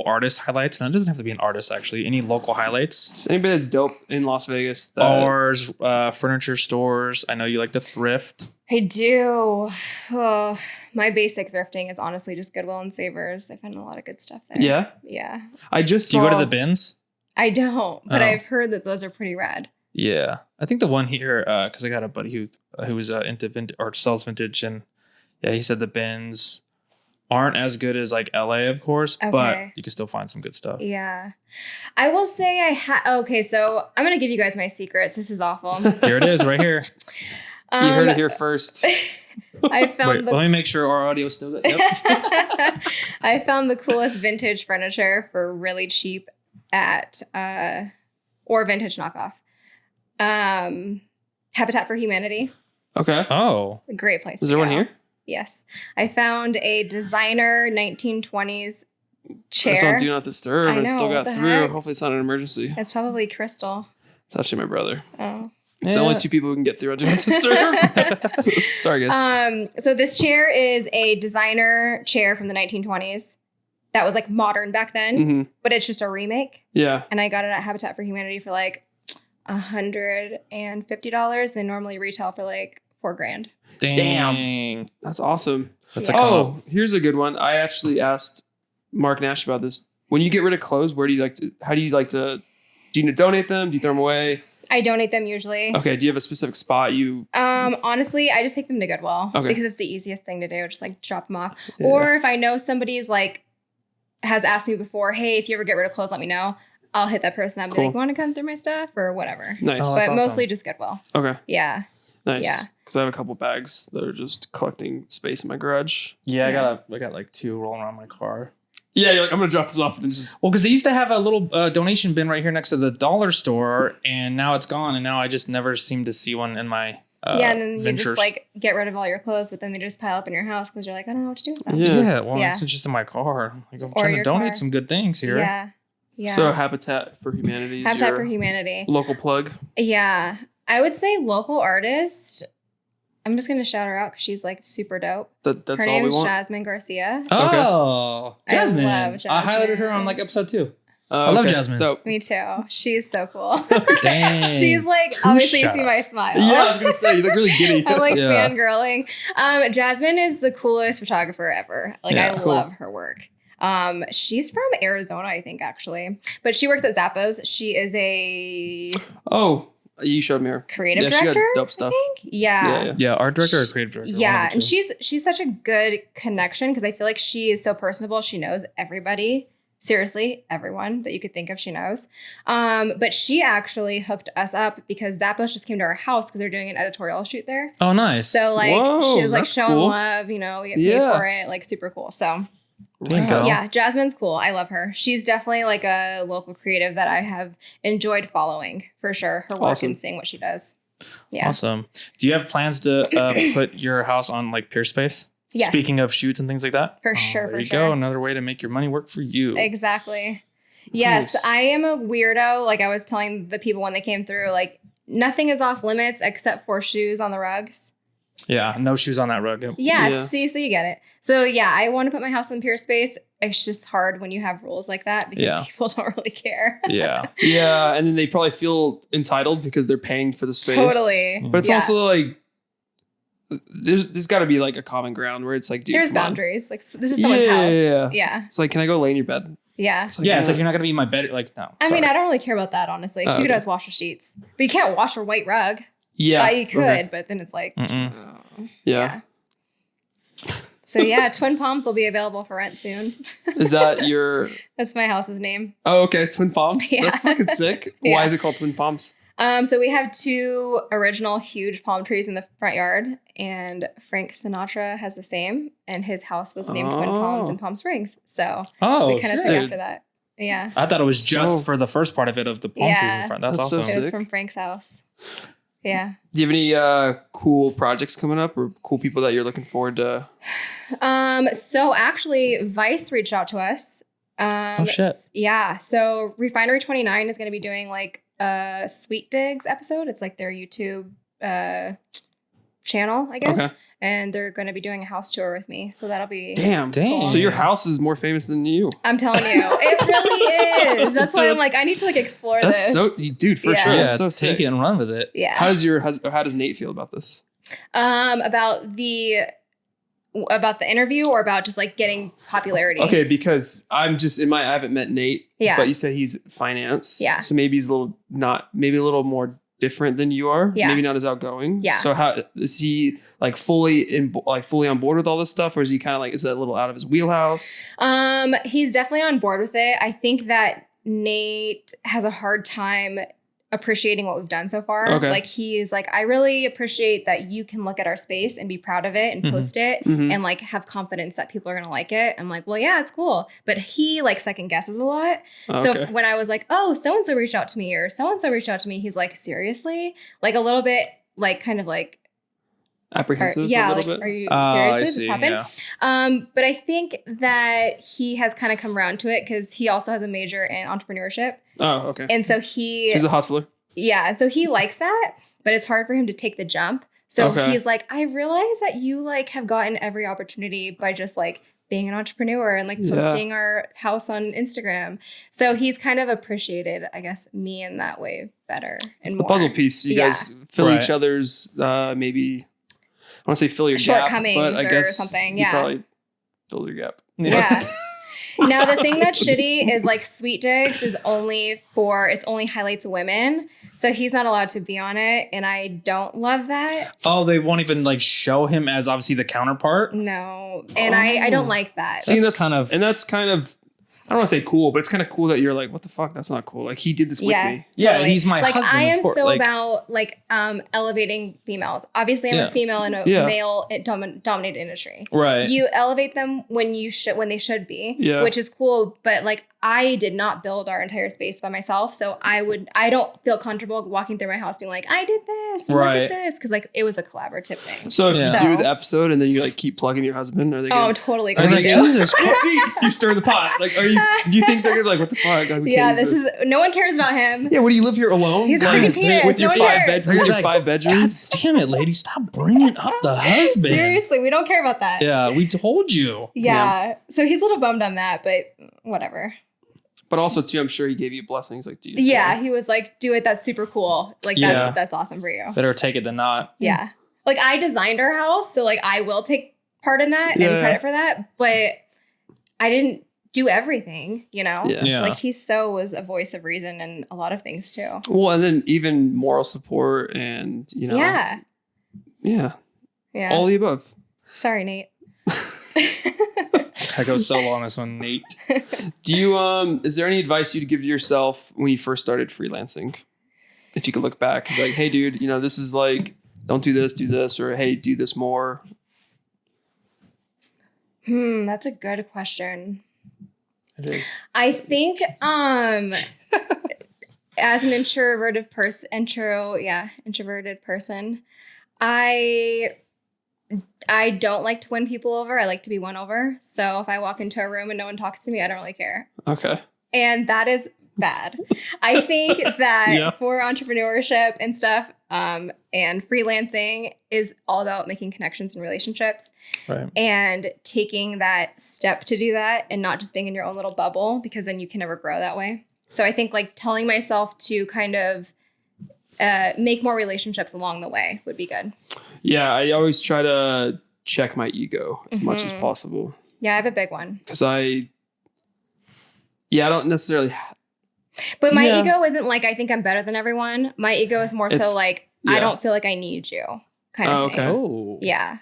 Speaker 3: artist highlights? And it doesn't have to be an artist, actually. Any local highlights?
Speaker 1: Just anybody that's dope in Las Vegas.
Speaker 3: Bars, furniture stores. I know you like to thrift.
Speaker 2: I do. Oh, my basic thrifting is honestly just Goodwill and Savers. I find a lot of good stuff there.
Speaker 1: Yeah?
Speaker 2: Yeah.
Speaker 3: Do you go to the bins?
Speaker 2: I don't, but I've heard that those are pretty rad.
Speaker 3: Yeah. I think the one here, because I got a buddy who was into vintage or sells vintage, and Yeah, he said the bins aren't as good as like LA, of course, but you can still find some good stuff.
Speaker 2: Yeah. I will say okay, so I'm going to give you guys my secrets. This is awful.
Speaker 3: Here it is right here.
Speaker 1: You heard it here first.
Speaker 2: I found
Speaker 3: let me make sure our audio's still good. Yep.
Speaker 2: I found the coolest vintage furniture for really cheap at or vintage knockoff. Habitat for Humanity.
Speaker 1: Okay.
Speaker 3: Oh.
Speaker 2: A great place.
Speaker 1: Is there one here?
Speaker 2: Yes. I found a designer 1920s chair.
Speaker 1: It's on Do Not Disturb.
Speaker 2: I
Speaker 1: It still
Speaker 2: know,
Speaker 1: got through. Hopefully it's not an emergency.
Speaker 2: It's probably crystal.
Speaker 1: It's actually my brother.
Speaker 2: Oh.
Speaker 1: It's the only two people who can get through on Do Not Disturb. Sorry, guys.
Speaker 2: So this chair is a designer chair from the 1920s that was like modern back then, but it's just a remake.
Speaker 1: Yeah.
Speaker 2: And I got it at Habitat for Humanity for like $150. They normally retail for like $4,000.
Speaker 3: Damn.
Speaker 1: That's awesome.
Speaker 3: That's
Speaker 1: here's a good one. I actually asked Mark Nash about this. When you get rid of clothes, how do you like to, do you donate them? Do you throw them away?
Speaker 2: I donate them usually.
Speaker 1: Okay. Do you have a specific spot you?
Speaker 2: Honestly, I just take them to Goodwill because it's the easiest thing to do. Just like drop them off. Yeah. Or if I know somebody's like has asked me before, hey, if you ever get rid of clothes, let me know. I'll hit that person up and be like, want to come through my stuff or whatever.
Speaker 1: Nice.
Speaker 2: But mostly just Goodwill.
Speaker 1: Okay.
Speaker 2: Yeah.
Speaker 1: Nice.
Speaker 2: Yeah.
Speaker 1: Because I have a couple bags that are just collecting space in my garage.
Speaker 3: Yeah, I got like 2 rolling around my car.
Speaker 1: Yeah, you're like, I'm gonna drop this off and just.
Speaker 3: Well, because they used to have a little donation bin right here next to the dollar store, and now it's gone, and now I just never seem to see one in my.
Speaker 2: Yeah, and then
Speaker 3: ventures.
Speaker 2: You just like get rid of all your clothes, but then they just pile up in your house because you're like, I don't know what to do with them.
Speaker 3: It's just in my car. Like, I'm trying to donate some good things here.
Speaker 2: Yeah. Yeah.
Speaker 1: So Habitat for Humanity.
Speaker 2: Habitat for Humanity.
Speaker 1: Local plug.
Speaker 2: Yeah. I would say local artist. I'm just going to shout her out because she's like super dope.
Speaker 1: That's
Speaker 2: her
Speaker 1: all
Speaker 2: name
Speaker 1: we
Speaker 2: is
Speaker 1: want.
Speaker 2: Jasmine Garcia.
Speaker 3: Oh,
Speaker 2: okay.
Speaker 3: Jasmine.
Speaker 2: I love Jasmine.
Speaker 3: I highlighted her on like episode 2. I love Jasmine.
Speaker 1: Dope.
Speaker 2: Me too. She's so cool.
Speaker 3: Dang.
Speaker 2: She's like, obviously you see my smile.
Speaker 1: Yeah, I was going to say, you look really giddy.
Speaker 2: I'm like fangirling. Jasmine is the coolest photographer ever. Like I love her work. She's from Arizona, I think, actually. But she works at Zappos. She is a...
Speaker 1: Oh, you showed me her.
Speaker 2: Creative director,
Speaker 1: she got dope stuff.
Speaker 2: I think? Yeah,
Speaker 3: art director or creative director?
Speaker 2: Yeah, and she's such a good connection because I feel like she is so personable. She knows everybody. Seriously, everyone that you could think of, she knows. But she actually hooked us up because Zappos just came to our house because they're doing an editorial shoot there.
Speaker 3: Oh, nice.
Speaker 2: So like she was like showing
Speaker 1: cool.
Speaker 2: love, we get paid for it, like super cool. So yeah, Jasmine's cool. I love her. She's definitely like a local creative that I have enjoyed following for sure. Her work and seeing what she does. Yeah.
Speaker 3: Awesome. Do you have plans to put your house on like Peerspace?
Speaker 2: Yes.
Speaker 3: Speaking of shoots and things like that?
Speaker 2: For sure.
Speaker 3: There you go. Another way to make your money work for you.
Speaker 2: Exactly. Yes. Nice. I am a weirdo. Like I was telling the people when they came through, like nothing is off limits except for shoes on the rugs.
Speaker 3: Yeah, no shoes on that rug.
Speaker 2: Yeah, see, so you get it. So yeah, I want to put my house in Peerspace. It's just hard when you have rules like that because people don't really care.
Speaker 3: Yeah.
Speaker 1: Yeah, and then they probably feel entitled because they're paying for the space.
Speaker 2: Totally.
Speaker 1: But it's also like there's got to be like a common ground where it's like, dude,
Speaker 2: there's boundaries. Like this is someone's house. Yeah.
Speaker 1: It's like, can I go lay in your bed?
Speaker 2: Yeah.
Speaker 1: It's like,
Speaker 3: it's like you're not gonna be in my bed. Like no.
Speaker 2: I mean, I don't really care about that honestly. Because you could always wash the sheets, but you can't wash a white rug.
Speaker 1: Yeah,
Speaker 2: you could, but then it's like,
Speaker 1: yeah.
Speaker 2: So yeah, Twin Palms will be available for rent soon.
Speaker 1: Is that your?
Speaker 2: That's my house's name.
Speaker 1: Oh, okay, Twin Palms.
Speaker 2: Yeah.
Speaker 1: That's fucking sick.
Speaker 2: Yeah.
Speaker 1: Why is it called Twin Palms?
Speaker 2: So we have 2 original huge palm trees in the front yard, and Frank Sinatra has the same, and his house was named Twin Palms in Palm Springs. So we kind of took after that. Yeah.
Speaker 3: I thought it was just for the first part of it of the palm trees in front. That's awesome.
Speaker 2: It was from Frank's house. Yeah.
Speaker 1: Do you have any cool projects coming up or cool people that you're looking forward to?
Speaker 2: So actually, Vice reached out to us.
Speaker 3: Oh shit.
Speaker 2: Yeah. So Refinery 29 is going to be doing like a Sweet Digs episode. It's like their YouTube channel, I guess.
Speaker 1: Okay.
Speaker 2: And they're going to be doing a house tour with me. So that'll be
Speaker 1: Damn.
Speaker 2: Cool.
Speaker 1: So your house is more famous than you.
Speaker 2: I'm telling you. It really is. That's why I'm like, I need to like explore this.
Speaker 1: That's so, dude, for sure.
Speaker 3: Yeah,
Speaker 1: that's so
Speaker 3: take
Speaker 1: sick.
Speaker 3: it and run with it.
Speaker 2: Yeah.
Speaker 1: How does Nate feel about this?
Speaker 2: About the interview or about just like getting popularity?
Speaker 1: Okay, because I haven't met Nate.
Speaker 2: Yeah.
Speaker 1: But you said he's finance.
Speaker 2: Yeah.
Speaker 1: So maybe he's a little more different than you are.
Speaker 2: Yeah.
Speaker 1: Maybe not as outgoing.
Speaker 2: Yeah.
Speaker 1: So how is he like fully on board with all this stuff, or is he kind of like, is that a little out of his wheelhouse?
Speaker 2: He's definitely on board with it. I think that Nate has a hard time appreciating what we've done so far.
Speaker 1: Okay.
Speaker 2: Like he's like, I really appreciate that you can look at our space and be proud of it and post it and like have confidence that people are going to like it. I'm like, well, yeah, it's cool. But he like second guesses a lot. So when I was like, oh, so-and-so reached out to me or so-and-so reached out to me, he's like, seriously? Like a little bit, like kind of like,
Speaker 1: apprehensive.
Speaker 2: Yeah,
Speaker 1: a little
Speaker 2: like,
Speaker 1: bit.
Speaker 2: are you serious?
Speaker 3: See,
Speaker 2: This happened?
Speaker 3: yeah.
Speaker 2: But I think that he has kind of come around to it because he also has a major in entrepreneurship.
Speaker 1: Oh, okay.
Speaker 2: And so
Speaker 1: he's a hustler.
Speaker 2: Yeah, and so he likes that, but it's hard for him to take the jump. So he's like, I realize that you like have gotten every opportunity by just like being an entrepreneur and like posting our house on Instagram. So he's kind of appreciated, I guess, me in that way better.
Speaker 1: It's
Speaker 2: and
Speaker 1: the
Speaker 2: more.
Speaker 1: puzzle piece. You guys fill each other's maybe, I want to say fill your
Speaker 2: shortcomings
Speaker 1: gap, but I guess
Speaker 2: or something.
Speaker 1: you
Speaker 2: Yeah.
Speaker 1: probably fill your gap.
Speaker 2: Yeah. Now the thing that's shitty is like Sweet Digs is only highlights women. So he's not allowed to be on it. And I don't love that.
Speaker 3: Oh, they won't even like show him as obviously the counterpart?
Speaker 2: No. And I don't like that.
Speaker 1: See, that's kind of, I don't want to say cool, but it's kind of cool that you're like, what the fuck? That's not cool. Like he did this with me.
Speaker 2: Totally.
Speaker 3: Yeah, he's my husband.
Speaker 2: I am so about like elevating females. Obviously, I'm a female in a male dominated industry.
Speaker 3: Right.
Speaker 2: You elevate them when they should be, which is cool. But like I did not build our entire space by myself, so I don't feel comfortable walking through my house being like, I did this, look at this, because like it was a collaborative thing.
Speaker 1: So if you do the episode and then you like keep plugging your husband, are they?
Speaker 2: Oh, totally.
Speaker 3: Are they like, Jesus Christ.
Speaker 1: See, you stir the pot. Like, do you think they're like, what the fuck? Like,
Speaker 2: this is no one cares about him.
Speaker 1: Yeah, what do you live here alone?
Speaker 2: He's a freaking penis.
Speaker 1: With your five bedrooms.
Speaker 3: God damn it, lady, stop bringing up the husband.
Speaker 2: Seriously, we don't care about that.
Speaker 3: Yeah, we told you.
Speaker 2: Yeah. So he's a little bummed on that, but whatever.
Speaker 1: But also too, I'm sure he gave you blessings. Like, do you?
Speaker 2: Yeah, he was like, "Do it. That's super cool. Like, that's awesome for you."
Speaker 3: Better take it than not.
Speaker 2: Yeah, like I designed our house, so like I will take part in that and credit for that. But I didn't do everything, you know.
Speaker 1: Yeah.
Speaker 2: Like he was a voice of reason in a lot of things too.
Speaker 1: Well, and then even moral support and yeah, all the above.
Speaker 2: Sorry, Nate.
Speaker 3: I go solo on this one, Nate.
Speaker 1: Do you is there any advice you'd give to yourself when you first started freelancing? If you could look back and be like, hey dude, this is like, don't do this, or hey, do this more.
Speaker 2: That's a good question.
Speaker 1: It is.
Speaker 2: I think as an introverted person, I don't like to win people over. I like to be won over. So if I walk into a room and no one talks to me, I don't really care.
Speaker 1: Okay.
Speaker 2: And that is bad. I think that for entrepreneurship and stuff, and freelancing is all about making connections and relationships.
Speaker 3: Right.
Speaker 2: And taking that step to do that and not just being in your own little bubble, because then you can never grow that way. So I think like telling myself to kind of make more relationships along the way would be good. Yeah,
Speaker 1: I always try to check my ego as much as possible.
Speaker 2: Yeah, I have a big one.
Speaker 1: Because I don't necessarily...
Speaker 2: But my ego isn't like, I think I'm better than everyone. My ego is more so like, I don't feel like I need you kind of thing.
Speaker 3: Oh.
Speaker 2: Yeah.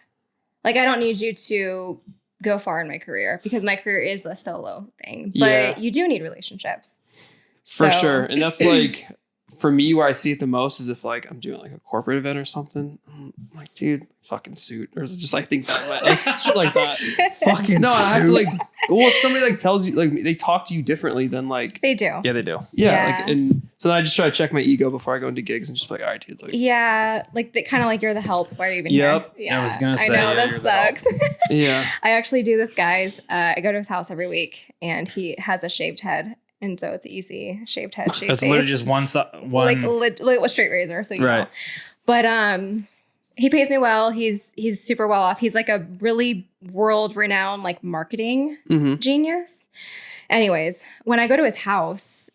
Speaker 2: Like, I don't need you to go far in my career because my career is a solo thing. But you do need relationships.
Speaker 1: For sure. And that's like... For me, where I see it the most is if like I'm doing like a corporate event or something. I'm like, dude, fucking suit, or just like things like shit like that.
Speaker 3: Fucking
Speaker 1: no,
Speaker 3: suit.
Speaker 1: I have to like. Well, if somebody like tells you, like they talk to you differently than like
Speaker 2: they do.
Speaker 3: Yeah, they do.
Speaker 1: Yeah. Like, and so then I just try to check my ego before I go into gigs and just be like, all right, dude. Like,
Speaker 2: like the kind of like you're the help. Why are you even here?
Speaker 3: Yeah, I was gonna say.
Speaker 2: I know that sucks.
Speaker 1: Yeah.
Speaker 2: I actually do this, guys. I go to his house every week, and he has a shaved head. And so it's easy, shaved head, shaved
Speaker 3: It's
Speaker 2: face.
Speaker 3: literally just one.
Speaker 2: Like with straight razor, so you know. But he pays me well. He's super well off. He's like a really world renowned like marketing genius. Anyways, when I go to his house,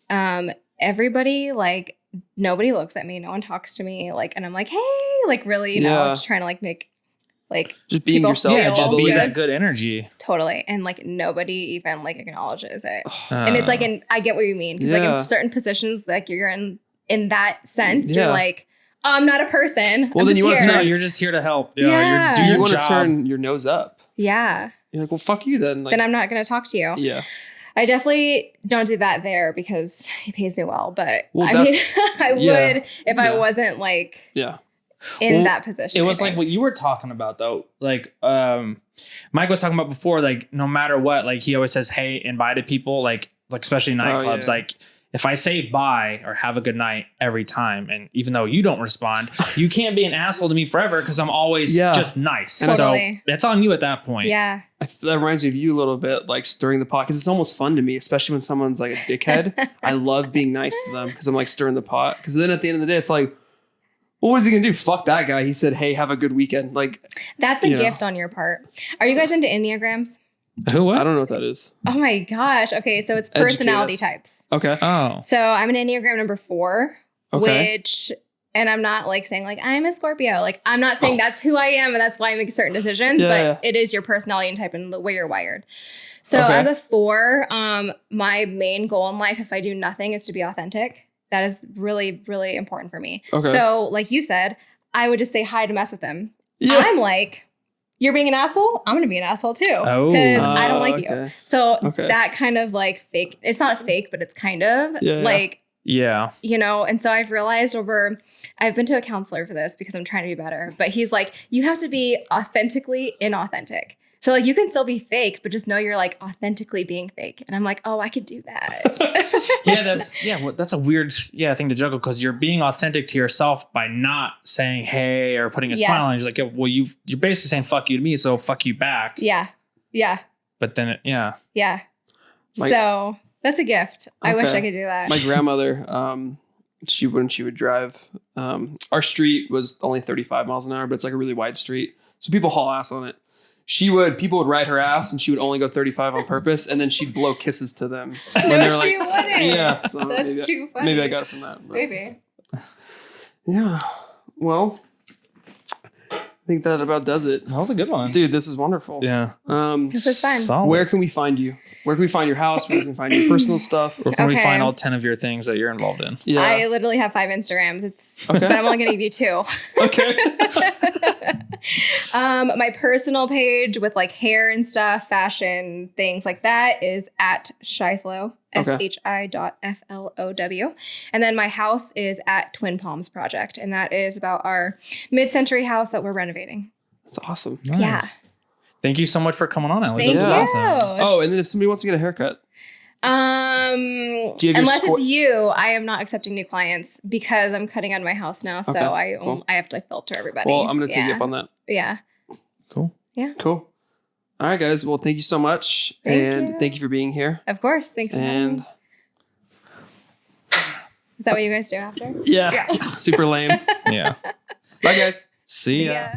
Speaker 2: everybody like nobody looks at me, no one talks to me, like, and I'm like, hey, like really, just trying to like make like
Speaker 1: just being yourself.
Speaker 3: Yeah, just be that good energy.
Speaker 2: Totally. And like nobody even like acknowledges it. And it's like, I get what you mean. Because like in certain positions, like you're in that sense, you're like, I'm not a person.
Speaker 1: Well,
Speaker 2: I'm
Speaker 1: then
Speaker 2: just
Speaker 1: you want
Speaker 2: here.
Speaker 3: No, you're just here to help.
Speaker 2: Yeah.
Speaker 3: You're, do your
Speaker 1: you want to
Speaker 3: job.
Speaker 1: turn your nose up.
Speaker 2: Yeah.
Speaker 1: You're like, well, fuck you then. Like,
Speaker 2: Then I'm not going to talk to you.
Speaker 1: yeah.
Speaker 2: I definitely don't do that there because he pays me well. But
Speaker 1: Well,
Speaker 2: I mean,
Speaker 1: that's-
Speaker 2: I would
Speaker 1: yeah.
Speaker 2: if I wasn't like
Speaker 1: Yeah.
Speaker 2: in
Speaker 3: Well,
Speaker 2: that position.
Speaker 3: It
Speaker 2: I
Speaker 3: was like
Speaker 2: think.
Speaker 3: what you were talking about though. Like Mike was talking about before, like no matter what, like he always says, hey, and bye to people, like especially nightclubs.
Speaker 1: yeah.
Speaker 3: Like if I say bye or have a good night every time, and even though you don't respond, you can't be an asshole to me forever because I'm always just nice.
Speaker 2: Totally.
Speaker 3: So it's on you at that point.
Speaker 2: Yeah.
Speaker 1: That reminds me of you a little bit, like stirring the pot, because it's almost fun to me, especially when someone's like a dickhead. I love being nice to them because I'm like stirring the pot. Because then at the end of the day, it's like, well, what is he gonna do? Fuck that guy. He said, "Hey, have a good weekend." Like,
Speaker 2: That's a gift on your part. Are you guys into Enneagrams?
Speaker 3: Who? What?
Speaker 1: I don't know what that is.
Speaker 2: Oh my gosh. Okay. So it's personality
Speaker 1: Educate us.
Speaker 2: types.
Speaker 1: Okay.
Speaker 3: Oh.
Speaker 2: So I'm an Enneagram number 4,
Speaker 1: Okay.
Speaker 2: which, and I'm not like saying like I'm a Scorpio. Like I'm not saying that's who I am and that's why I make certain decisions, but it is your personality and type and the way you're wired. So as a 4, my main goal in life, if I do nothing, is to be authentic. That is really, really important for me.
Speaker 1: Okay.
Speaker 2: So like you said, I would just say hi to mess with them.
Speaker 1: Yeah.
Speaker 2: I'm like, you're being an asshole? I'm going to be an asshole too.
Speaker 3: Oh.
Speaker 2: Because I don't like you.
Speaker 1: okay.
Speaker 2: So
Speaker 1: Okay.
Speaker 2: that kind of like fake, it's not fake, but it's kind of like,
Speaker 3: Yeah.
Speaker 2: you know, and so I've realized I've been to a counselor for this because I'm trying to be better, but he's like, you have to be authentically inauthentic. So like you can still be fake, but just know you're like authentically being fake. And I'm like, oh, I could do that.
Speaker 3: That's a weird thing to juggle because you're being authentic to yourself by not saying hey or putting a smile on. You're like, well, you're basically saying fuck you to me, so fuck you back.
Speaker 2: Yeah.
Speaker 3: But then
Speaker 2: Yeah.
Speaker 1: My-
Speaker 2: So that's a gift. I wish I could do that.
Speaker 1: My grandmother, when she would drive, our street was only 35 miles an hour, but it's like a really wide street. So people haul ass on it. People would ride her ass and she would only go 35 on purpose. And then she'd blow kisses to them. When they were
Speaker 2: No, she
Speaker 1: like,
Speaker 2: wouldn't.
Speaker 1: yeah. So
Speaker 2: That's too funny.
Speaker 1: Maybe I got it from that. But.
Speaker 2: Maybe.
Speaker 1: Yeah. Well, I think that about does it.
Speaker 3: that was a good one.
Speaker 1: Dude, this is wonderful.
Speaker 3: Yeah.
Speaker 2: This is fun.
Speaker 3: Solid.
Speaker 1: Where can we find you? Where can we find your house? Where can we find your personal stuff?
Speaker 3: Where can we
Speaker 2: Okay.
Speaker 3: find all 10 of your things that you're involved in?
Speaker 1: Yeah.
Speaker 2: I literally have 5 Instagrams.
Speaker 1: Okay.
Speaker 2: But I'm only going to give you 2.
Speaker 1: Okay.
Speaker 2: My personal page with like hair and stuff, fashion, things like that is at Shyflow,
Speaker 1: Okay.
Speaker 2: SHI.FLOW. And then my house is at Twin Palms Project. And that is about our mid-century house that we're renovating.
Speaker 1: That's awesome.
Speaker 3: Nice.
Speaker 2: Yeah.
Speaker 3: Thank you so much for coming on, Allie.
Speaker 2: Thank
Speaker 3: This is
Speaker 2: you.
Speaker 3: awesome.
Speaker 1: Oh, and then if somebody wants to get a haircut, do you have your
Speaker 2: Unless
Speaker 1: score-
Speaker 2: it's you, I am not accepting new clients because I'm cutting out of my house now. So
Speaker 1: Okay, cool.
Speaker 2: I have to filter everybody.
Speaker 1: well, I'm going to take you up on that.
Speaker 2: Yeah.
Speaker 3: Cool.
Speaker 1: Cool. All right, guys. Well, thank you so much. Thank you for being here.
Speaker 2: Of course. Thanks for having
Speaker 1: And
Speaker 2: me. Is that what you guys do after?
Speaker 1: yeah, super lame.
Speaker 3: Yeah.
Speaker 1: Bye, guys.
Speaker 3: See ya.
Speaker 2: Yeah.